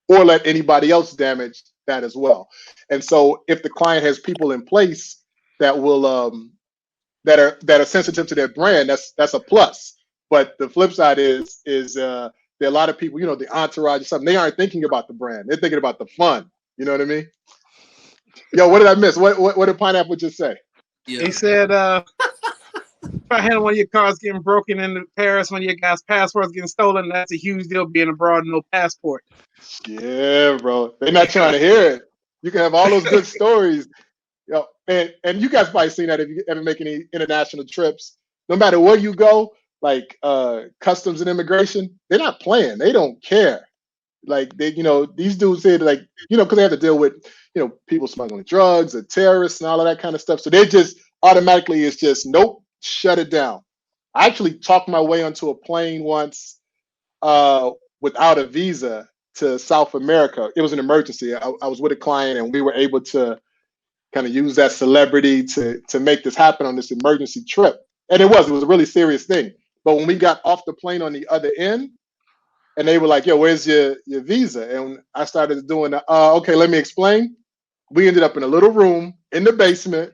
or let anybody else damage that as well. And so, if the client has people in place that will that are sensitive to their brand, that's a plus. But the flip side is there are a lot of people, the entourage or something. They aren't thinking about the brand; they're thinking about the fun. You know what I mean? Yo, what did I miss? What did Pineapple just say? Yeah. He said, if I had one of your cars getting broken in Paris, one of your guys' passports getting stolen, that's a huge deal being abroad and no passport. Yeah, bro. They're not trying to hear it. You can have all those good stories. And you guys probably seen that if you ever make any international trips. No matter where you go, like customs and immigration, they're not playing. They don't care. Like these dudes say like, because they have to deal with, people smuggling drugs or terrorists and all of that kind of stuff. So they just automatically it's just nope, shut it down. I actually talked my way onto a plane once without a visa to South America. It was an emergency. I was with a client, and we were able to kind of use that celebrity to make this happen on this emergency trip. And it was a really serious thing. But when we got off the plane on the other end, and they were like, "Yo, where's your visa?" And I started doing, okay, let me explain. We ended up in a little room in the basement.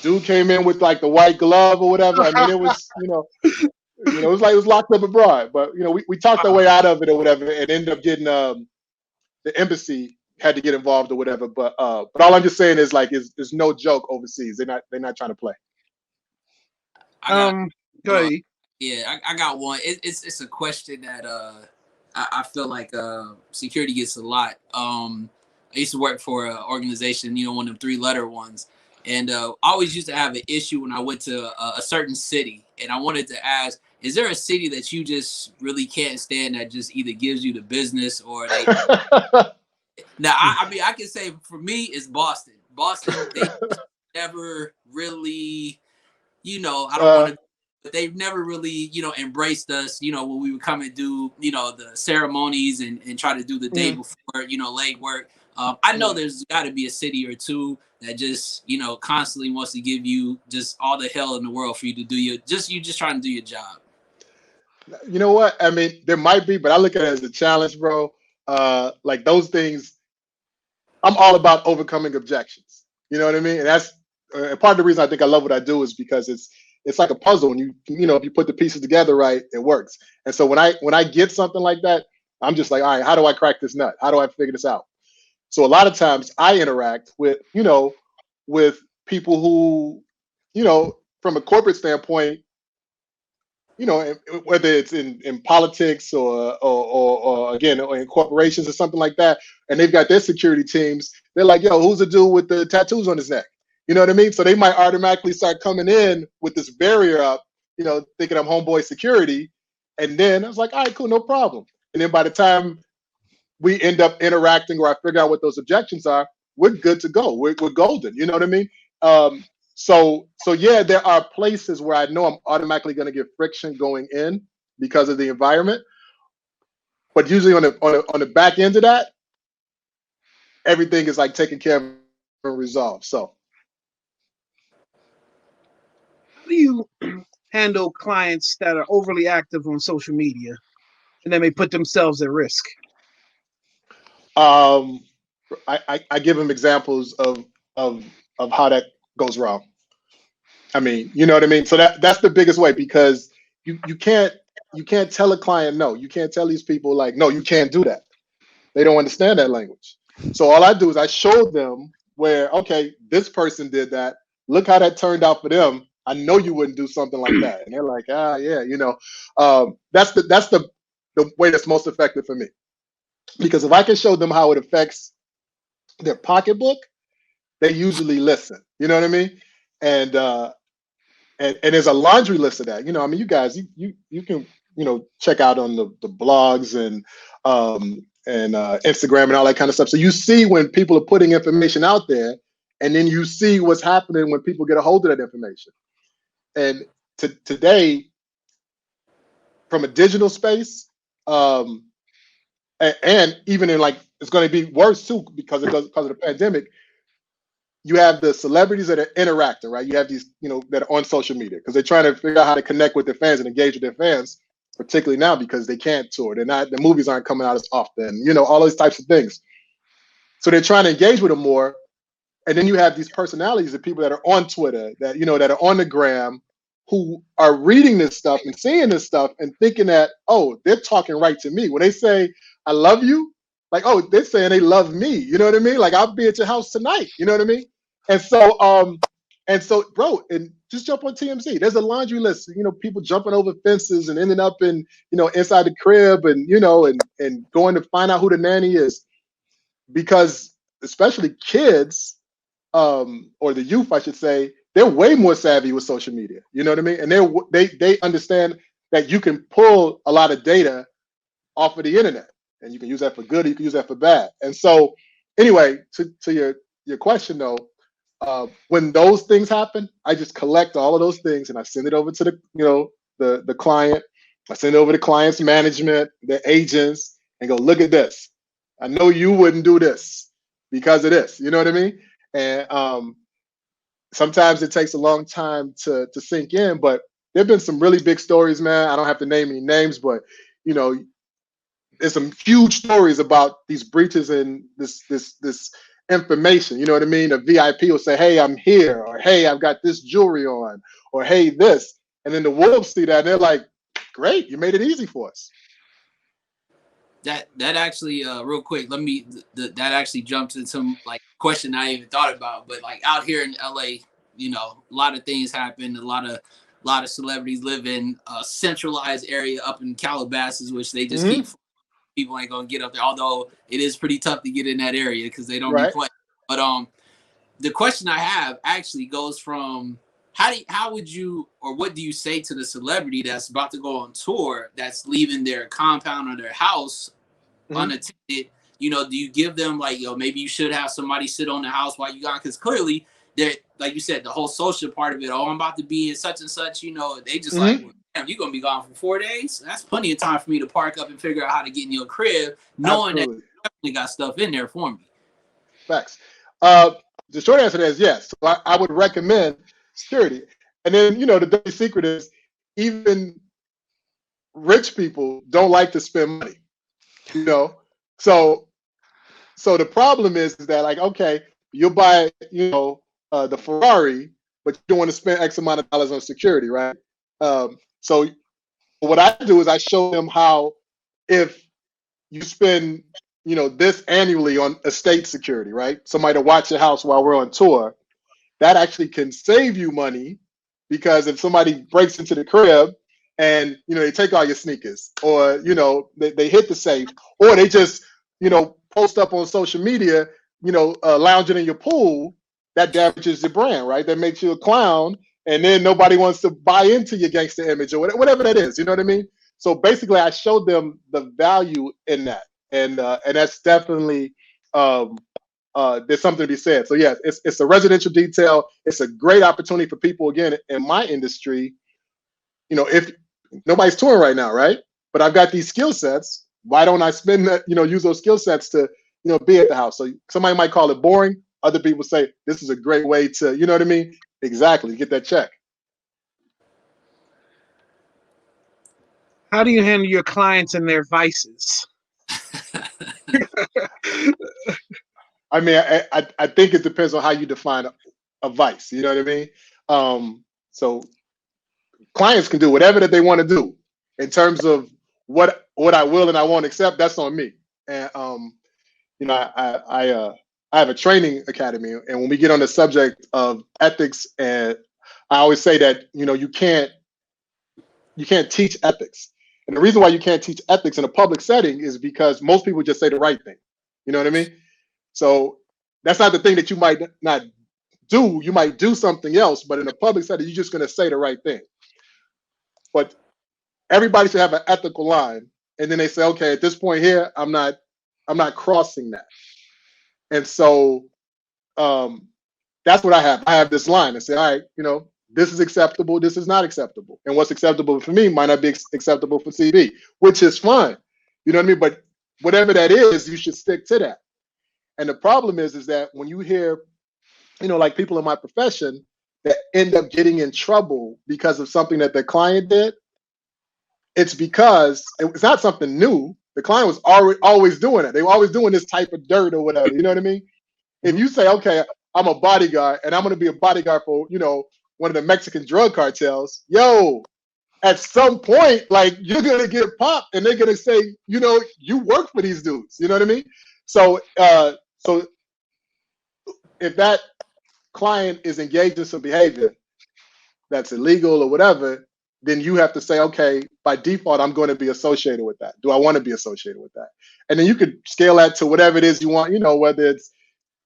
Dude came in with like the white glove or whatever. I mean, it was, it was like it was locked up abroad. But we talked our way out of it or whatever, and ended up getting the embassy had to get involved or whatever. But all I'm just saying is like, it's no joke overseas. They're not trying to play. Go ahead. Yeah, I got one. It's a question that I feel like security gets a lot. I used to work for an organization, one of them 3-letter ones, and I always used to have an issue when I went to a certain city, and I wanted to ask, is there a city that you just really can't stand that just either gives you the business or they? Now, I mean, I can say for me, it's Boston. Boston, they never really, I don't want to. But they've never really, embraced us, when we would come and do, the ceremonies and try to do the day before, leg work. I know there's got to be a city or two that just, constantly wants to give you just all the hell in the world for you to do you just trying to do your job. You know what? I mean, there might be, but I look at it as a challenge, bro. Like those things, I'm all about overcoming objections. You know what I mean? And that's part of the reason I think I love what I do is because it's like a puzzle, and if you put the pieces together right, it works. And so when I get something like that, I'm just like, all right, how do I crack this nut? How do I figure this out? So a lot of times I interact with with people who, from a corporate standpoint, whether it's in politics or again or in corporations or something like that, and they've got their security teams. They're like, yo, who's the dude with the tattoos on his neck? You know what I mean? So they might automatically start coming in with this barrier up, thinking I'm homeboy security. And then I was like, all right, cool, no problem. And then by the time we end up interacting or I figure out what those objections are, we're good to go. We're golden. You know what I mean? So yeah, there are places where I know I'm automatically going to get friction going in because of the environment. But usually on the back end of that, everything is like taken care of and resolved. So. How do you handle clients that are overly active on social media and then they put themselves at risk? I give them examples of how that goes wrong. I mean, you know what I mean? So that's the biggest way, because you can't tell a client no. You can't tell these people like, no, you can't do that. They don't understand that language. So all I do is I show them where, okay, this person did that. Look how that turned out for them. I know you wouldn't do something like that. And they're like, yeah, that's the way that's most effective for me. Because if I can show them how it affects their pocketbook, they usually listen. You know what I mean? And there's a laundry list of that. I mean, you guys, you can check out on the blogs and Instagram and all that kind of stuff. So you see when people are putting information out there, and then you see what's happening when people get a hold of that information. And today, from a digital space, and even in like, it's going to be worse too because of the pandemic. You have the celebrities that are interacting, right? You have these, that are on social media because they're trying to figure out how to connect with their fans and engage with their fans, particularly now because they can't tour. The movies aren't coming out as often, all those types of things. So they're trying to engage with them more. And then you have these personalities, the people that are on Twitter, that, that are on the gram, who are reading this stuff and seeing this stuff and thinking that, oh, they're talking right to me. When they say, I love you, like, oh, they're saying they love me. You know what I mean? Like, I'll be at your house tonight. You know what I mean? And so, bro, and just jump on TMZ. There's a laundry list, people jumping over fences and ending up in, inside the crib and, and going to find out who the nanny is. Because especially kids, or the youth, I should say, they're way more savvy with social media. You know what I mean? And they understand that you can pull a lot of data off of the internet, and you can use that for good, or you can use that for bad. And so, anyway, to your question though, when those things happen, I just collect all of those things and I send it over to the client. I send it over to client's management, the agents, and go, look at this. I know you wouldn't do this because of this. You know what I mean? And sometimes it takes a long time to sink in, but there've been some really big stories, man. I don't have to name any names, but there's some huge stories about these breaches and this information. You know what I mean? A VIP will say, "Hey, I'm here," or "Hey, I've got this jewelry on," or "Hey, this," and then the wolves see that and they're like, "Great, you made it easy for us." That actually, real quick, that actually jumps into some like question I even thought about. But like out here in LA, a lot of things happen. A lot of celebrities live in a centralized area up in Calabasas, which they just keep. People ain't gonna get up there, although it is pretty tough to get in that area because they don't be playing. But the question I have actually goes from how would you, or what do you say to the celebrity that's about to go on tour, that's leaving their compound or their house unattended? Do you give them like, maybe you should have somebody sit on the house while you got, because clearly they're, like you said, the whole social part of it. Oh, I'm about to be in such and such. They just like, well, damn, you're gonna be gone for 4 days. That's plenty of time for me to park up and figure out how to get in your crib, knowing that you definitely got stuff in there for me. Facts. The short answer to that is yes. So I would recommend security. And then, the dirty secret is even rich people don't like to spend money. So the problem is that, like, okay, you'll buy, the Ferrari, but you don't want to spend X amount of dollars on security, right? So what I do is I show them how, if you spend, this annually on estate security, right? Somebody to watch your house while we're on tour, that actually can save you money, because if somebody breaks into the crib and, they take all your sneakers, or, they hit the safe, or they just, post up on social media, lounging in your pool, that damages your brand, right? That makes you a clown, and then nobody wants to buy into your gangster image or whatever that is. You know what I mean? So basically, I showed them the value in that, and that's definitely there's something to be said. So yeah, it's a residential detail. It's a great opportunity for people, again, in my industry. If nobody's touring right now, right? But I've got these skill sets. Why don't I spend that? Use those skill sets to be at the house. So somebody might call it boring. Other people say this is a great way to, you know what I mean? Exactly, get that check. How do you handle your clients and their vices? I mean, I think it depends on how you define a vice. You know what I mean? So clients can do whatever that they want to do in terms of what I will and I won't accept. That's on me. And I have a training academy, and when we get on the subject of ethics, and I always say that you can't teach ethics. And the reason why you can't teach ethics in a public setting is because most people just say the right thing. You know what I mean? So that's not the thing that you might not do. You might do something else, but in a public setting, you're just going to say the right thing. But everybody should have an ethical line. And then they say, okay, at this point here, I'm not crossing that. And so that's what I have. I have this line and say, all right, this is acceptable, this is not acceptable. And what's acceptable for me might not be acceptable for CB, which is fine. You know what I mean? But whatever that is, you should stick to that. And the problem is that when you hear, like people in my profession that end up getting in trouble because of something that their client did, it's because it's not something new. The client was always doing it. They were always doing this type of dirt or whatever. You know what I mean? If you say, okay, I'm a bodyguard and I'm going to be a bodyguard for, one of the Mexican drug cartels, at some point, like, you're going to get popped and they're going to say, you work for these dudes. You know what I mean? So, so if that client is engaged in some behavior that's illegal or whatever, then you have to say, okay, by default, I'm going to be associated with that. Do I want to be associated with that? And then you could scale that to whatever it is you want, whether it's,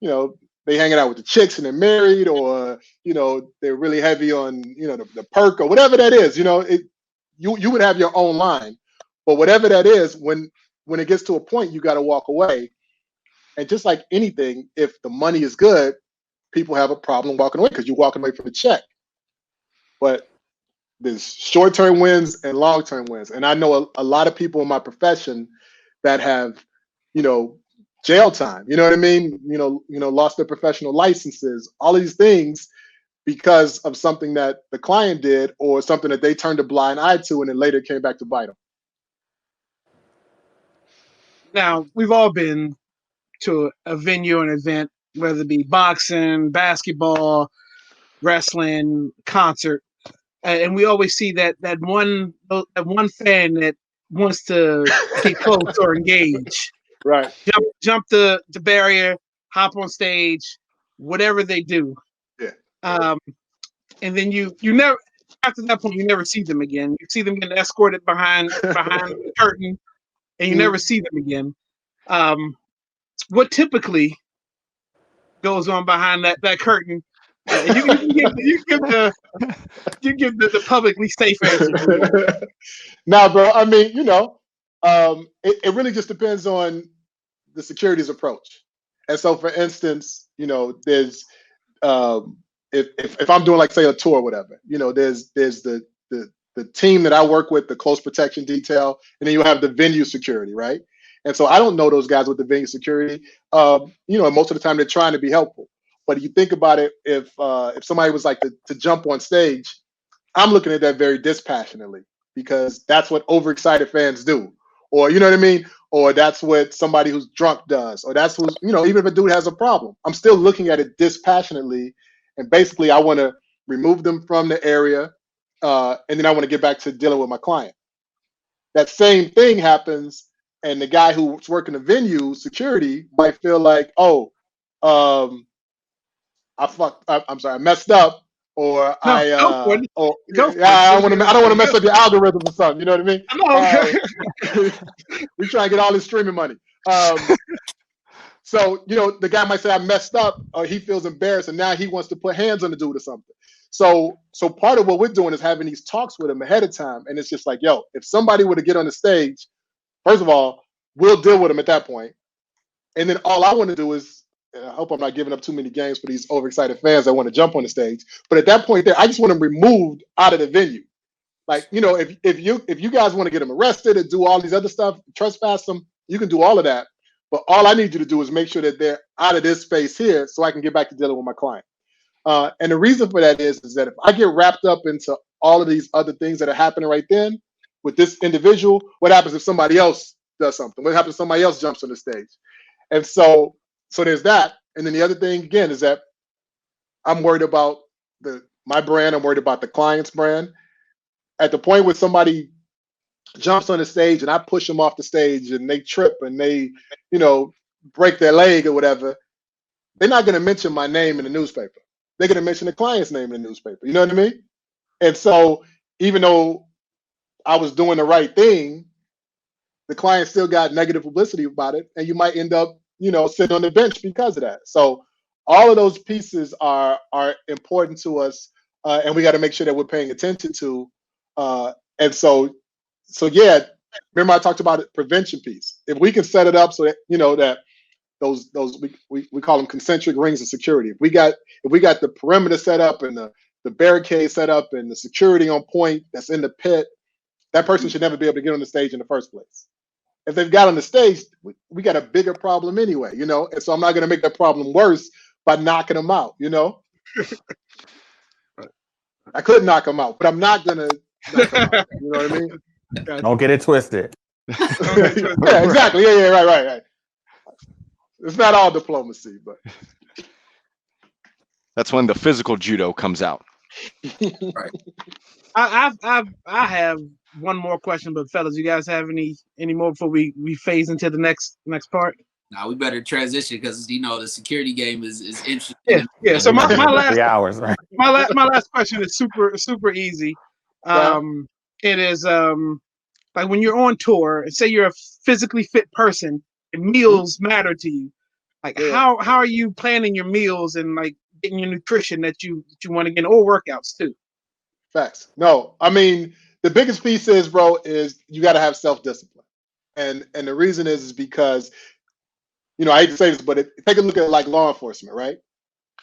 they hanging out with the chicks and they're married, or, they're really heavy on, the perk or whatever that is, you would have your own line. But whatever that is, when it gets to a point, you got to walk away. And just like anything, if the money is good, people have a problem walking away because you're walking away from the check. But there's short-term wins and long-term wins. And I know a lot of people in my profession that have, jail time, you know what I mean? Lost their professional licenses, all of these things because of something that the client did or something that they turned a blind eye to and then later came back to bite them. Now, we've all been to a venue or an event, whether it be boxing, basketball, wrestling, concert, and we always see that one fan that wants to get close or engage, right? Jump the barrier, hop on stage, whatever they do. Yeah. And then you never, after that point, you never see them again. You see them getting escorted behind the curtain, and you never see them again. What typically goes on behind that curtain? You give the publicly safe answer. Now, bro, I mean, it really just depends on the security's approach. And so, for instance, there's if I'm doing like say a tour or whatever, there's the team that I work with, the close protection detail, and then you have the venue security, right? And so I don't know those guys with the venue security. Most of the time they're trying to be helpful. But you think about it, if somebody was like to jump on stage, I'm looking at that very dispassionately because that's what overexcited fans do, or you know what I mean, or that's what somebody who's drunk does, or that's who's even if a dude has a problem, I'm still looking at it dispassionately, and basically I want to remove them from the area, and then I want to get back to dealing with my client. That same thing happens, and the guy who's working the venue security might feel like, I messed up, or I don't want to mess up your algorithm or something. You know what I mean? We try and get all this streaming money. So the guy might say I messed up, or he feels embarrassed, and now he wants to put hands on the dude or something. So part of what we're doing is having these talks with him ahead of time, and it's just like, yo, if somebody were to get on the stage, first of all, we'll deal with them at that point, and then all I want to do is. I hope I'm not giving up too many games for these overexcited fans that want to jump on the stage. But at that point there, I just want them removed out of the venue. Like, if you guys want to get them arrested and do all these other stuff, trespass them, you can do all of that. But all I need you to do is make sure that they're out of this space here so I can get back to dealing with my client. And the reason for that is that if I get wrapped up into all of these other things that are happening right then with this individual, what happens if somebody else does something? What happens if somebody else jumps on the stage? And so there's that. And then the other thing, again, is that I'm worried about my brand. I'm worried about the client's brand. At the point where somebody jumps on the stage and I push them off the stage and they trip and they, break their leg or whatever, they're not going to mention my name in the newspaper. They're going to mention the client's name in the newspaper. You know what I mean? And so even though I was doing the right thing, the client still got negative publicity about it. And you might end up sitting on the bench because of that. So all of those pieces are important to us, and we got to make sure that we're paying attention to. And so yeah, remember I talked about the prevention piece. If we can set it up so that that those we call them concentric rings of security. If we got the perimeter set up and the barricade set up and the security on point that's in the pit, that person should never be able to get on the stage in the first place. If they've got on the stage, we got a bigger problem anyway, and so I'm not going to make that problem worse by knocking them out, I could knock them out, but I'm not going to knock them out, you know what I mean? Don't get it twisted. Yeah, exactly. Yeah, right. It's not all diplomacy, but that's when the physical judo comes out. Right. I have one more question, but fellas, you guys have any more before we phase into the next part? Now we better transition because the security game is interesting. Yeah. So my last 3 hours, right? my last question is super easy. It is like when you're on tour, and say you're a physically fit person, and meals matter to you. Like how are you planning your meals and like getting your nutrition that you want to get, or workouts too? Facts. No, I mean the biggest piece is, bro, is you got to have self-discipline, and the reason is because I hate to say this, but take a look at like law enforcement, right?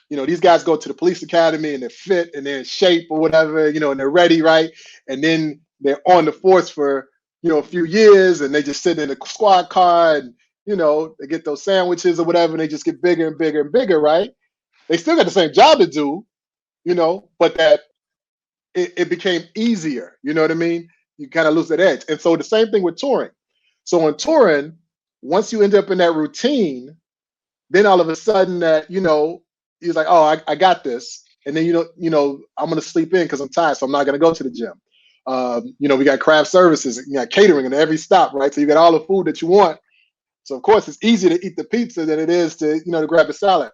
these guys go to the police academy and they're fit and they're in shape or whatever, and they're ready, right? And then they're on the force for, a few years, and they just sit in a squad car and, they get those sandwiches or whatever, and they just get bigger and bigger and bigger, right? They still got the same job to do, but that it became easier. You know what I mean? You kind of lose that edge. And so the same thing with touring. So in touring, once you end up in that routine, then all of a sudden that, he's like, oh, I got this. And then, I'm going to sleep in because I'm tired, so I'm not going to go to the gym. We got craft services, you got catering at every stop, right? So you got all the food that you want. So of course it's easier to eat the pizza than it is to, to grab a salad.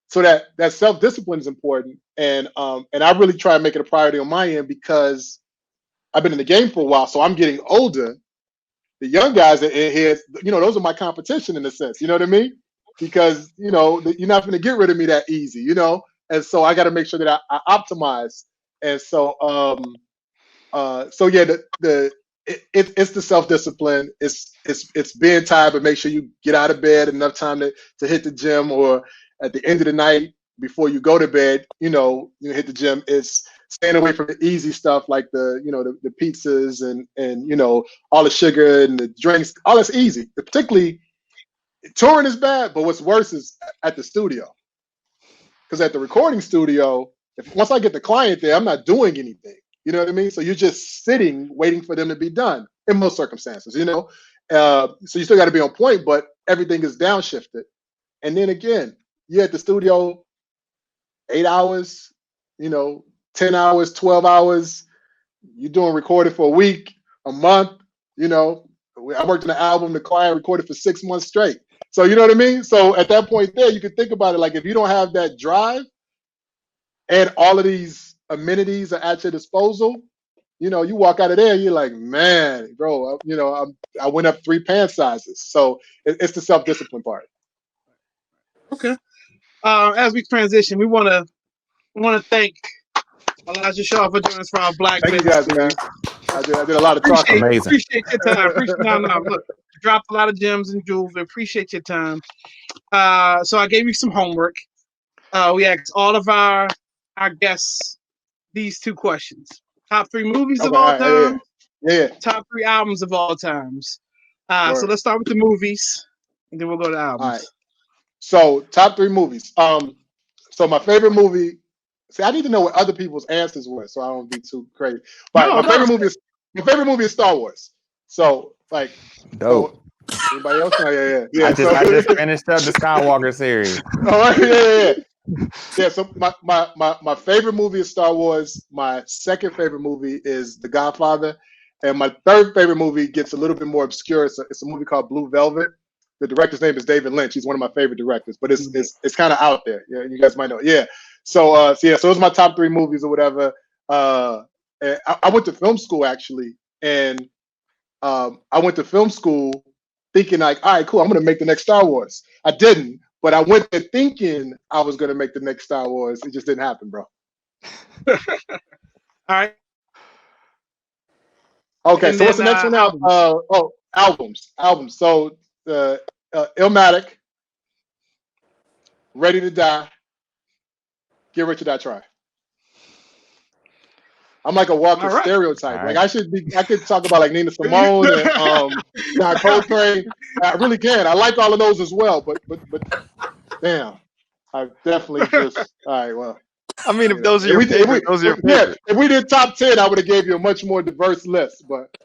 So that self-discipline is important. And I really try to make it a priority on my end because I've been in the game for a while. So I'm getting older. The young guys in here, those are my competition in a sense. You know what I mean? Because, you're not going to get rid of me that easy, And so I got to make sure that I optimize. And so, yeah, it's the self-discipline. It's being tired, but make sure you get out of bed enough time to hit the gym, or at the end of the night before you go to bed, you hit the gym. It's staying away from the easy stuff like the pizzas and all the sugar and the drinks. All that's easy. Particularly touring is bad, but what's worse is at the studio. Because at the recording studio, once I get the client there, I'm not doing anything. You know what I mean? So you're just sitting, waiting for them to be done in most circumstances, So you still got to be on point, but everything is downshifted. And then again, you're at the studio 8 hours, 10 hours, 12 hours. You're doing recording for a week, a month. I worked on an album, the client recorded for 6 months straight. So you know what I mean? So at that point there, you can think about it like if you don't have that drive and all of these amenities are at your disposal, you walk out of there, you're like, man, bro, I went up 3 pant sizes. So it's the self-discipline part. Okay. As we transition, we want to thank Elijah Shaw for joining us for our Black Thank you Business guys, man. series. I did a lot of talking. Amazing. Appreciate your time. Look, you dropped a lot of gems and jewels. We appreciate your time. So I gave you some homework. We asked all of our guests these 2 questions: top 3 movies of all time. Yeah. Top 3 albums of all times. So let's start with the movies, and then we'll go to albums. All right. So top 3 movies. So my favorite movie. See, I need to know what other people's answers were, so I don't be too crazy. But my favorite movie is Star Wars. So like, dope. So, anybody else? Oh, yeah. I just finished up the Skywalker series. All right, yeah. Yeah. So my favorite movie is Star Wars. My second favorite movie is The Godfather, and my third favorite movie gets a little bit more obscure. It's a movie called Blue Velvet. The director's name is David Lynch. He's one of my favorite directors, but it's kind of out there. Yeah, you guys might know. Yeah. So so those are my top 3 movies or whatever. And I went to film school actually, and I went to film school thinking like, all right, cool, I'm gonna make the next Star Wars. I didn't, but I went there thinking I was gonna make the next Star Wars. It just didn't happen, bro. All right. Okay, And so what's the next one now? Albums. So Illmatic, Ready to Die, Get Rich or Die Trying. I'm like a Walker stereotype. All right. Like I could talk about like Nina Simone and John Coltrane. I really can. I like all of those as well. But damn, I definitely just all right. Well, I mean, if those are your favorite, those are your favorite. Yeah, if we did top 10, I would have gave you a much more diverse list. But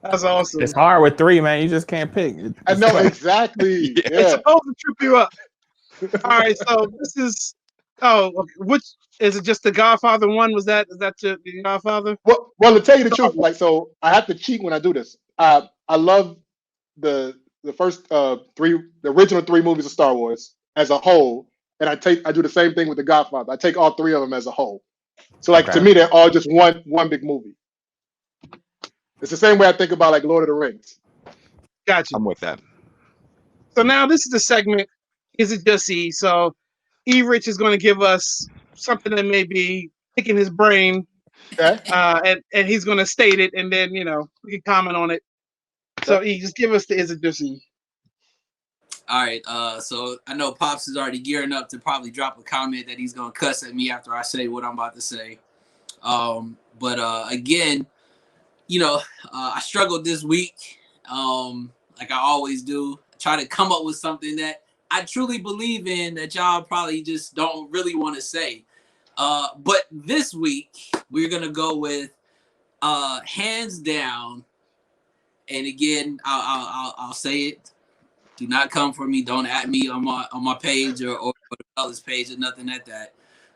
that's awesome. It's hard with 3, man. You just can't pick. I know exactly. Yeah. It's supposed to trip you up. All right, so this is which is it? Just The Godfather 1? Is that The Godfather? Well, to tell you the truth, like, so I have to cheat when I do this. I love the first 3, the original 3 movies of Star Wars as a whole, and I do the same thing with The Godfather. I take all 3 of them as a whole. So like to me, they're all just one big movie. It's the same way I think about like Lord of the Rings. Gotcha. I'm with that. So now this is the segment. Is it just E? So E Rich is going to give us something that may be picking his brain, Okay. and he's going to state it, and then we can comment on it. So E, just give us the is it just E? All right. So I know Pops is already gearing up to probably drop a comment that he's gonna cuss at me after I say what I'm about to say. But again, I struggled this week, like I always do. I try to come up with something that I truly believe in that y'all probably just don't really want to say. But this week we're gonna go with hands down. And again, I'll say it. Do not come for me. Don't at me on my page or the fellas page or nothing like that.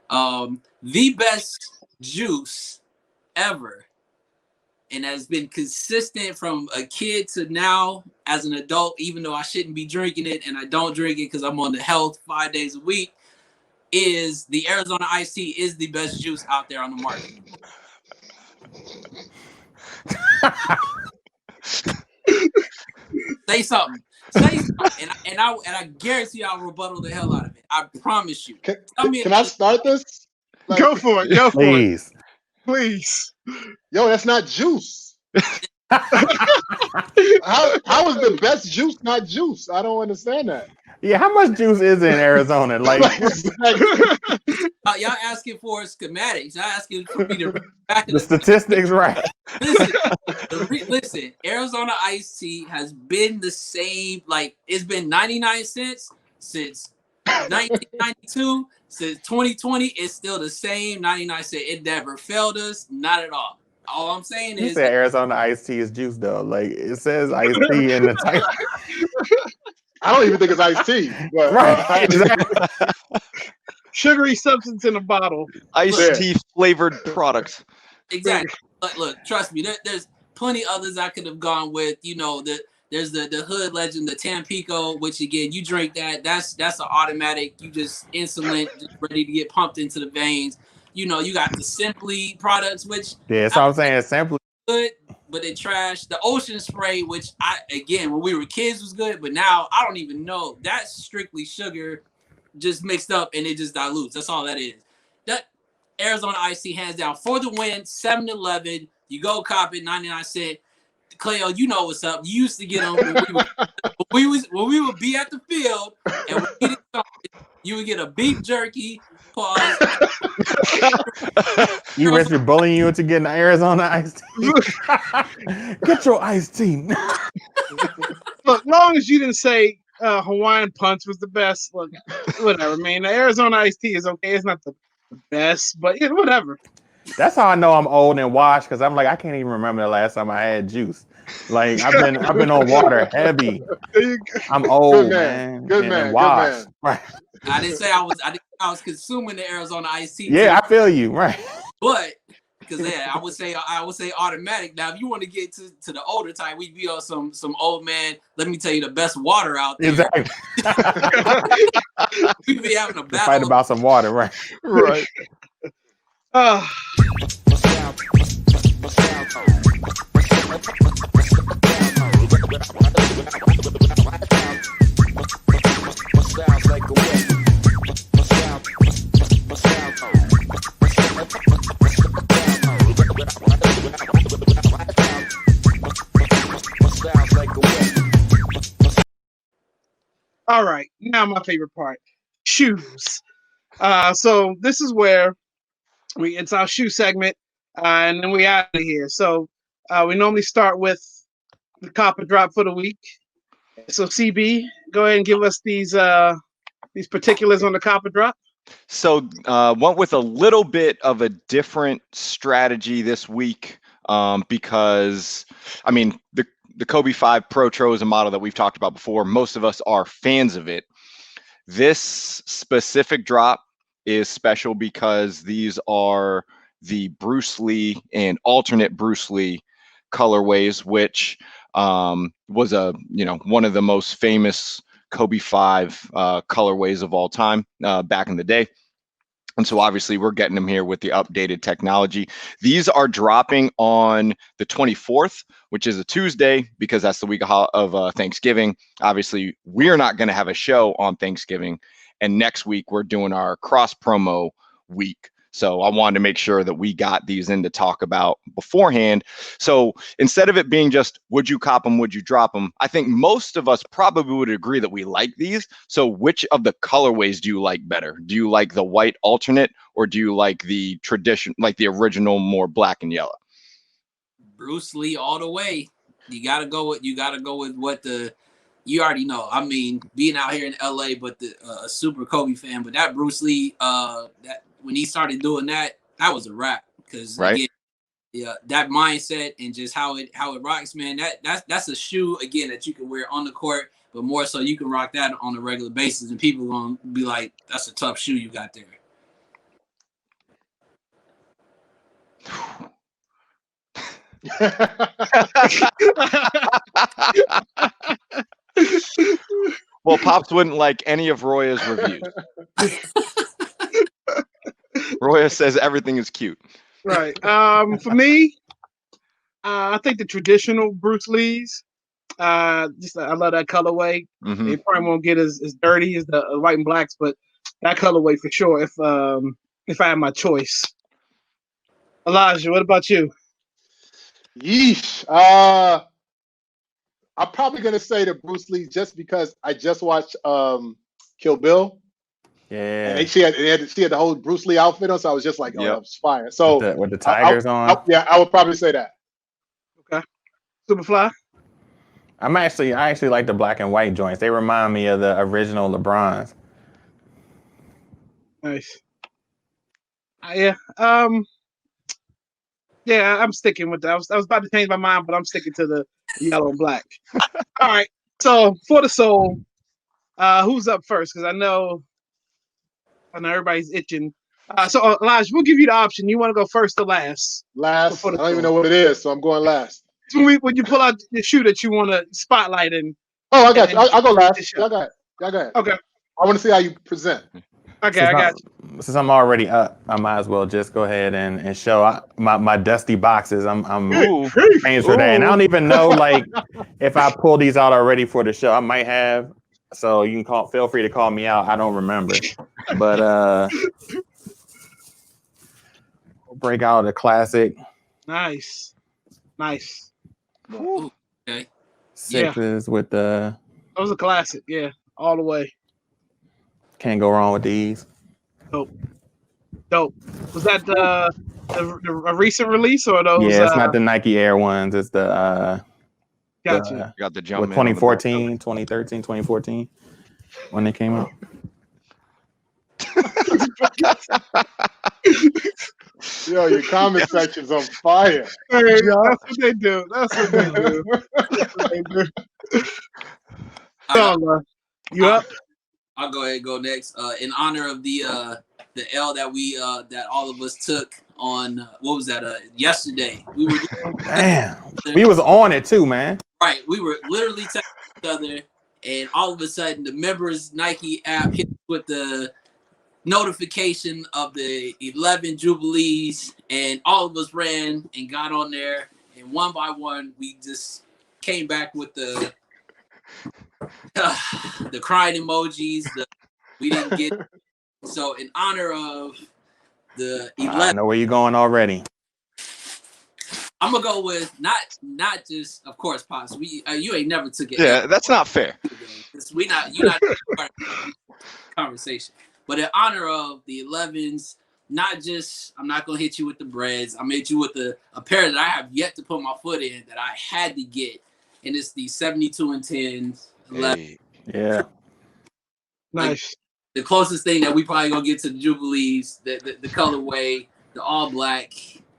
The best juice ever, and has been consistent from a kid to now as an adult, even though I shouldn't be drinking it and I don't drink it because I'm on the health 5 days a week, is the Arizona iced tea is the best juice out there on the market. Say something. And I guarantee I'll rebuttal the hell out of it. I promise you. Can I start this? Like, Go for it. Go for Please. it. Please. Yo, that's not juice. How is the best juice not juice? I don't understand that. Yeah, how much juice is in Arizona? Like, y'all asking for schematics. Y'all asking for me to back the statistics, right? Listen, Arizona iced tea has been the same. Like, it's been 99 cents since 1992. Since 2020, it's still the same 99 cents. It never failed us, not at all. All I'm saying You is said Arizona iced tea is juice, though. Like, it says iced tea in the title. I don't even think it's iced tea. But, Right. Exactly. Sugary substance in a bottle. Iced tea flavored products. Exactly. But look, trust me, there's plenty others I could have gone with. There's the hood legend, the Tampico, which again, you drink that's an automatic. You just insulin, just ready to get pumped into the veins. You got the Simply products, which That's what I'm saying. Simply good, but they trash. The Ocean Spray, which when we were kids was good, but now I don't even know. That's strictly sugar just mixed up and it just dilutes. That's all that is. That Arizona iced tea, hands down, for the win. 7-Eleven, you go cop it, 99 cents. Cleo, you know what's up. You used to get them when we would be at the field and you would get a beef jerky. Pause. you Richard bullying you into getting Arizona iced tea. Get your iced tea. Look, long as you didn't say Hawaiian Punch was the best, look, whatever, man. The Arizona iced tea is okay. It's not the best, but whatever. That's how I know I'm old and washed, because I'm like, I can't even remember the last time I had juice. Like, I've been on water heavy. I'm old, man. Good man. Washed. Right. I didn't say I was consuming the Arizona iced tea. Yeah, I feel you, right. But because I would say automatic. Now, if you want to get to the older type, we'd be on some old man. Let me tell you the best water out there. Exactly. We'd be having a battle. Fight about some water, right? Right. All right, now my favorite part, shoes. So this is where it's our shoe segment, and then we out of here. So we normally start with the copper drop for the week. So CB, go ahead and give us these particulars on the copper drop. So went with a little bit of a different strategy this week because, I mean, the Kobe 5 Pro Tro is a model that we've talked about before. Most of us are fans of it. This specific drop is special because these are the Bruce Lee and alternate Bruce Lee colorways, which was one of the most famous Kobe 5 colorways of all time back in the day. And so obviously we're getting them here with the updated technology. These are dropping on the 24th, which is a Tuesday, because that's the week of Thanksgiving. Obviously, we're not going to have a show on Thanksgiving. And next week, we're doing our cross promo week. So I wanted to make sure that we got these in to talk about beforehand. So instead of it being just, would you cop them, would you drop them? I think most of us probably would agree that we like these. So which of the colorways do you like better? Do you like the white alternate, or do you like the tradition, like the original, more black and yellow? Bruce Lee all the way. You gotta go with what the, you already know. I mean, being out here in LA, but the a super Kobe fan, but that Bruce Lee, that when he started doing that, that was a wrap. Because Right. again, yeah, that mindset and just how it rocks, man. That's a shoe again that you can wear on the court, but more so you can rock that on a regular basis, and people gonna be like, "That's a tough shoe you got there." Well, Pops wouldn't like any of Roya's reviews. Roya says everything is cute. Right. For me, I think the traditional Bruce Lee's. Just I love that colorway. Mhm. It probably won't get as dirty as the white and blacks, but that colorway for sure. If I had my choice. Elijah, what about you? Yeesh. I'm probably gonna say the Bruce Lee just because I just watched Kill Bill. Yeah. And she had the whole Bruce Lee outfit on, so I was just like, oh, Yep. that was fire. So With the tigers on. yeah, I would probably say that. Okay. Superfly. I actually like the black and white joints. They remind me of the original LeBrons. Nice. Yeah. Yeah, I'm sticking with that. I was about to change my mind, but I'm sticking to the yellow and black. All right. So for the soul, who's up first? Because I know everybody's itching. So Elijah, we'll give you the option. You want to go first or last? Last, I don't even know what it is, so I'm going last. So when you pull out the shoe that you want to spotlight in. Oh, I got you. I'll go last. Y'all got it. Okay. I want to see how you present. Okay, I got you. Since I'm already up, I might as well just go ahead and show my dusty boxes. I'm famous for that, and I don't even know like if I pull these out already for the show. I might have, so you can feel free to call me out. I don't remember, but we'll break out a classic. Nice. Ooh, okay. Sixes with the. That was a classic. Yeah, all the way. Can't go wrong with these. Dope. Was that a recent release or those? Yeah, it's not the Nike Air ones. It's the Gotcha. Got the jump. 2014, 2013, 2014 when they came out. Yo, your comment section's on fire. Hey, that's what they do. That's what they do. So, you up? I'll go ahead and go next. In honor of the L that we that all of us took on what was that? Yesterday. We were Damn. We was on it too, man. Right. We were literally texting each other, and all of a sudden the members Nike app hit with the notification of the 11 Jubilees, and all of us ran and got on there, and one by one we just came back with the crying emojis. We didn't get so in honor of the 11. I know where you're going already. I'm gonna go with not just of course Pops. You ain't never took it. Yeah, that's not fair. You're not part of the conversation. But in honor of the 11s, not just I'm not gonna hit you with the breads. I'm gonna hit you with a pair that I have yet to put my foot in that I had to get, and it's the 72 and 10s. 11. Hey. Yeah. Nice. The closest thing that we probably gonna get to the Jubilees, the colorway, the all black.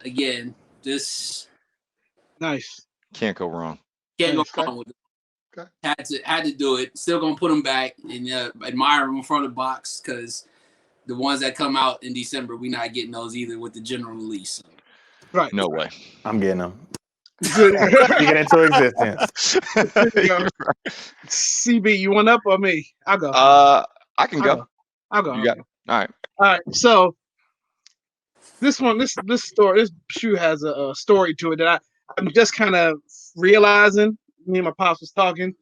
Again, just nice. Can't go wrong. Can't go wrong with it. Okay. Had to do it. Still gonna put them back and admire them in front of the box because the ones that come out in December, we not getting those either with the general release. So. Right. No way. I'm getting them. Good. You get into existence. CB, you want up or me? I'll go. I can go. I'll go. You got it. All right. So this shoe has a story to it that I'm just kind of realizing. Me and my pops was talking,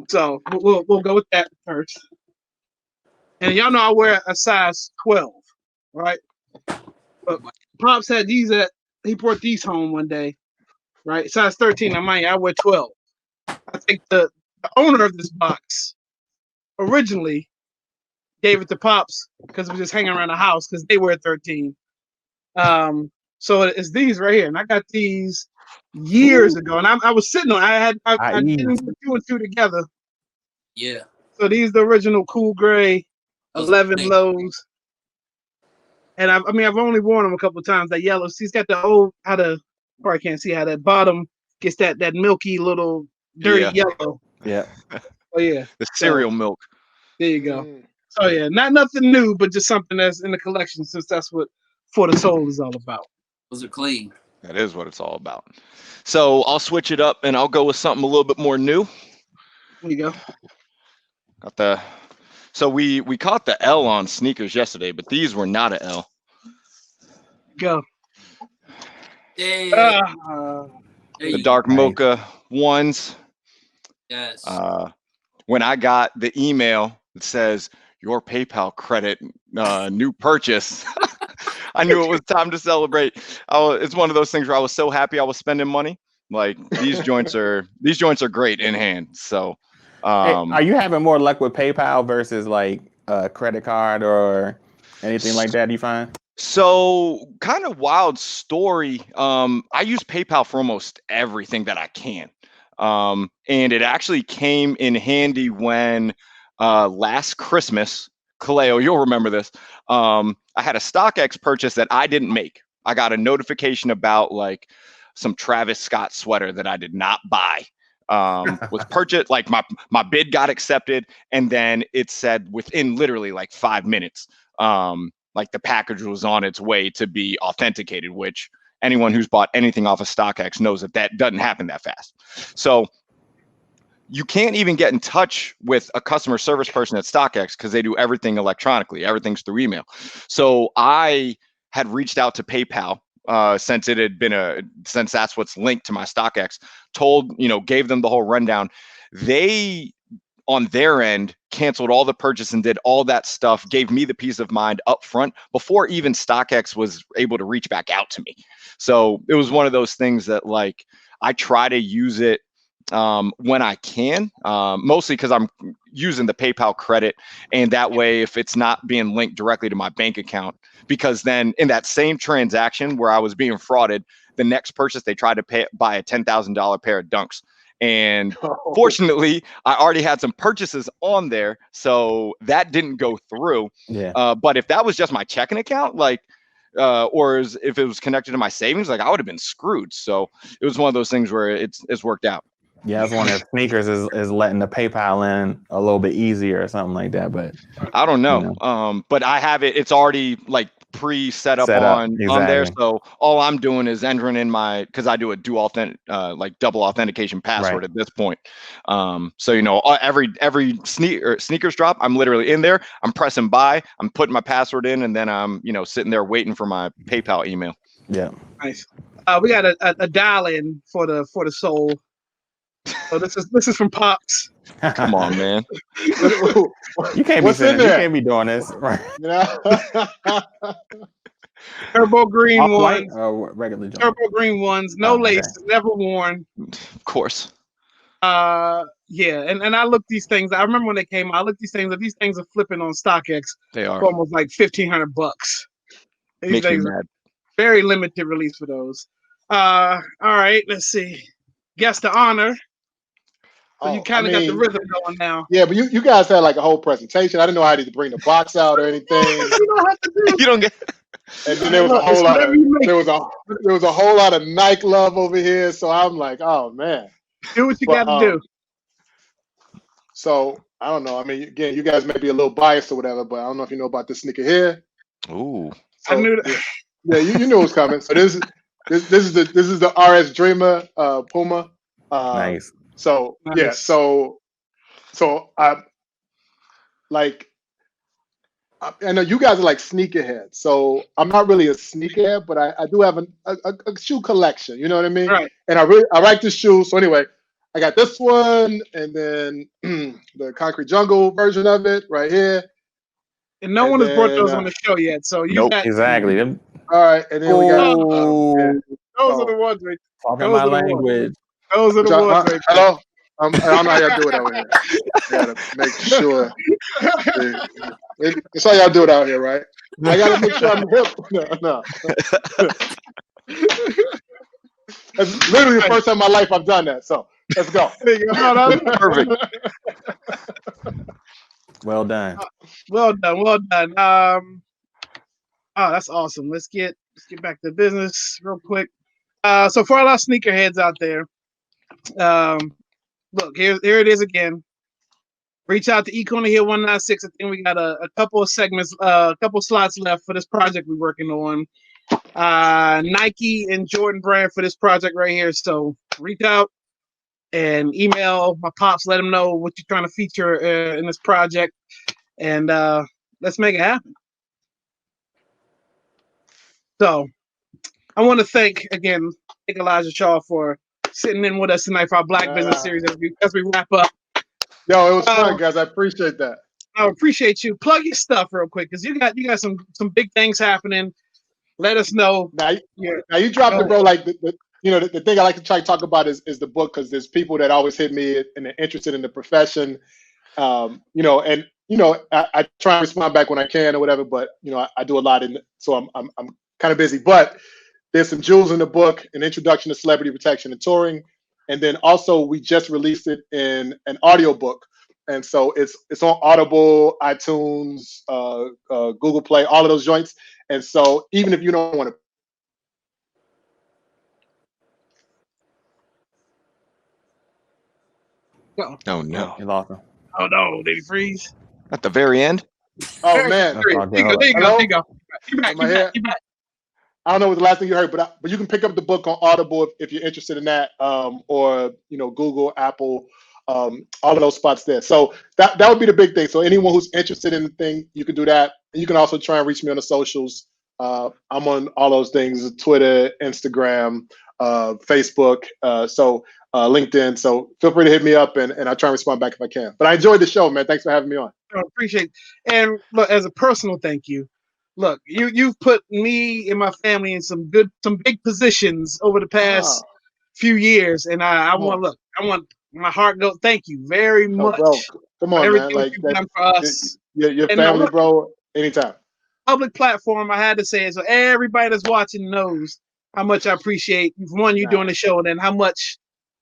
so we'll go with that first. And y'all know I wear a size 12, right? But Pops had these he brought these home one day, right? Size 13. I wear 12. I think the owner of this box originally gave it to Pops because it was just hanging around the house because they wear 13. So it's these right here, and I got these years ago, and I was sitting on. I didn't put 2 and 2 together. Yeah. So these the original cool gray 11 lows, and I've only worn them a couple of times. That yellow, he's got the old probably can't see how that bottom gets that milky little dirty yellow. Yeah. Oh yeah, the cereal milk. There you go. So yeah, nothing new, but just something that's in the collection since that's what For the Soul is all about. Those are clean. That is what it's all about. So I'll switch it up and I'll go with something a little bit more new. There you go. So we caught the L on sneakers yesterday, but these were not an L. Go. Yeah. The dark mocha ones. Yes. When I got the email that says your PayPal credit new purchase, I knew it was time to celebrate. It's one of those things where I was so happy I was spending money. Like these joints are great in hand. So are you having more luck with PayPal versus like a credit card or anything like that, you find? So kind of wild story. I use PayPal for almost everything that I can. And it actually came in handy when last Christmas, Kaleo, you'll remember this. I had a Stockx purchase that I didn't make. I got a notification about like some Travis Scott sweater that I did not buy. Was purchased, like my bid got accepted, and then it said within literally like 5 minutes, like the package was on its way to be authenticated, which anyone who's bought anything off of Stockx knows that doesn't happen that fast. So you can't even get in touch with a customer service person at Stockx because they do everything electronically. Everything's through email. So I had reached out to PayPal since it had been since that's what's linked to my Stockx, gave them the whole rundown. They, on their end, canceled all the purchase and did all that stuff, gave me the peace of mind up front before even Stockx was able to reach back out to me. So it was one of those things that like I try to use it when I can, mostly because I'm using the PayPal credit, and that way if it's not being linked directly to my bank account, because then in that same transaction where I was being frauded, the next purchase they tried to buy a $10,000 pair of Dunks. And fortunately, I already had some purchases on there, so that didn't go through. Yeah. But if that was just my checking account, like, if it was connected to my savings, like I would have been screwed. So it was one of those things where it's worked out. Yeah, I was wondering if sneakers is letting the PayPal in a little bit easier or something like that, but I don't know. But I have it. It's already like pre-set up on there. So all I'm doing is entering in because I do a like double authentication password at this point. So every sneakers drop, I'm literally in there. I'm pressing buy. I'm putting my password in, and then I'm sitting there waiting for my PayPal email. Yeah. Nice. We got a dial in for the soul. So this is from Pops. Come on, man. You can't be doing this. Right. Turbo green ones. Regular jump. Turbo green ones. No laces. Okay. Never worn. Of course. Yeah, and I looked these things. I remember when they came out. I looked these things. These things are flipping on StockX. They are for almost like $1,500. These things are very limited release for those. All right, let's see. Guest to honor. So you kind of got the rhythm going now. Yeah, but you guys had like a whole presentation. I didn't know how to bring the box out or anything. You don't have to do. You don't get. And then there was a whole lot of Nike love over here. So I'm like, oh man. Do what you got to do. So I don't know. I mean, again, you guys may be a little biased or whatever, but I don't know if you know about this sneaker here. Ooh. So, I knew that. Yeah, you knew it was coming. So this is the RS Dreamer Puma. Nice. So nice. Yeah, so I know you guys are like sneakerheads. So I'm not really a sneakerhead, but I do have a shoe collection. You know what I mean? Right. And I like this shoe. So anyway, I got this one, and then the Concrete Jungle version of it right here. And no one has brought those on the show yet. So you got exactly. All right, and then we got. Yeah. Those are the ones right Talking Those my are the ones. language. Those are the ones right there. Hello. I don't know how y'all do it over here. I gotta make sure. It's how y'all do it out here, right? I gotta make sure I'm hip. No. That's literally the first time in my life I've done that. So let's go. Perfect. Well done. Well done. Oh, that's awesome. Let's get back to business real quick. So for all our sneakerheads out there, look, here it is again. Reach out to Econ here 196. I think we got a couple of segments, a couple of slots left for this project we're working on. Nike and Jordan brand for this project right here. So reach out and email my pops. Let them know what you're trying to feature in this project, and let's make it happen. So I want to thank Elijah Shaw for sitting in with us tonight for our Black Business series as we wrap up. Yo, it was fun, guys. I appreciate that. I appreciate you. Plug your stuff real quick because you got some big things happening. Let us know. Now you dropped it, bro. Like the thing I like to try to talk about is the book, because there's people that always hit me and they're interested in the profession. I try and respond back when I can or whatever, but I do a lot so I'm kind of busy. But there's some jewels in the book: an introduction to celebrity protection and touring. And then also we just released it in an audiobook. And so it's on Audible, iTunes, Google Play, all of those joints. And so even if you don't want to. Oh no! You lost him. Oh no! Did he freeze? At the very end. Oh man! There you go. You back. I don't know what the last thing you heard, but you can pick up the book on Audible if you're interested in that, or Google, Apple, all of those spots there. So that would be the big thing. So anyone who's interested in the thing, you can do that. You can also try and reach me on the socials. I'm on all those things: Twitter, Instagram, Facebook, LinkedIn. So feel free to hit me up, and I'll try and respond back if I can. But I enjoyed the show, man. Thanks for having me on. I appreciate it. And look, as a personal thank you. Look, you've put me and my family in some big positions over the past few years, and I want my heart go. Thank you very much. Bro, come on, man! Like you've done for us, your family, bro. Anytime. Public platform, I had to say it so everybody that's watching knows how much I appreciate you doing the show, and then how much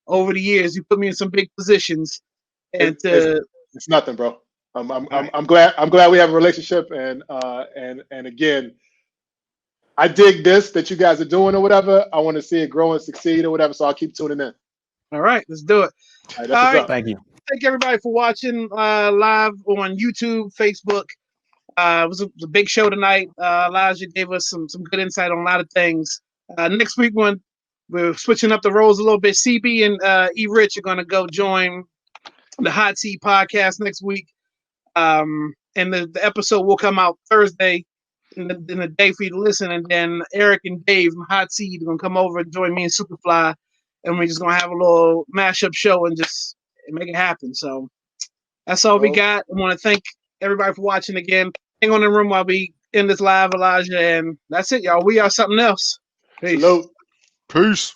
over the years you put me in some big positions. And it's nothing, bro. I'm glad we have a relationship, and again, I dig this that you guys are doing or whatever. I want to see it grow and succeed or whatever. So I'll keep tuning in. All right, let's do it. All right, that's what's up. Thank you. Thank everybody for watching live on YouTube, Facebook. It was a big show tonight. Elijah gave us some good insight on a lot of things. Next week, when we're switching up the roles a little bit, CB and E. Rich are going to go join the Hot Seat podcast next week. And the episode will come out Thursday in the day for you to listen. And then Eric and Dave from Hot Seat are going to come over and join me and Superfly. And we're just going to have a little mashup show and just make it happen. So that's all we got. I want to thank everybody for watching again. Hang on in the room while we end this live, Elijah. And that's it, y'all. We are something else. Peace. Salute. Peace.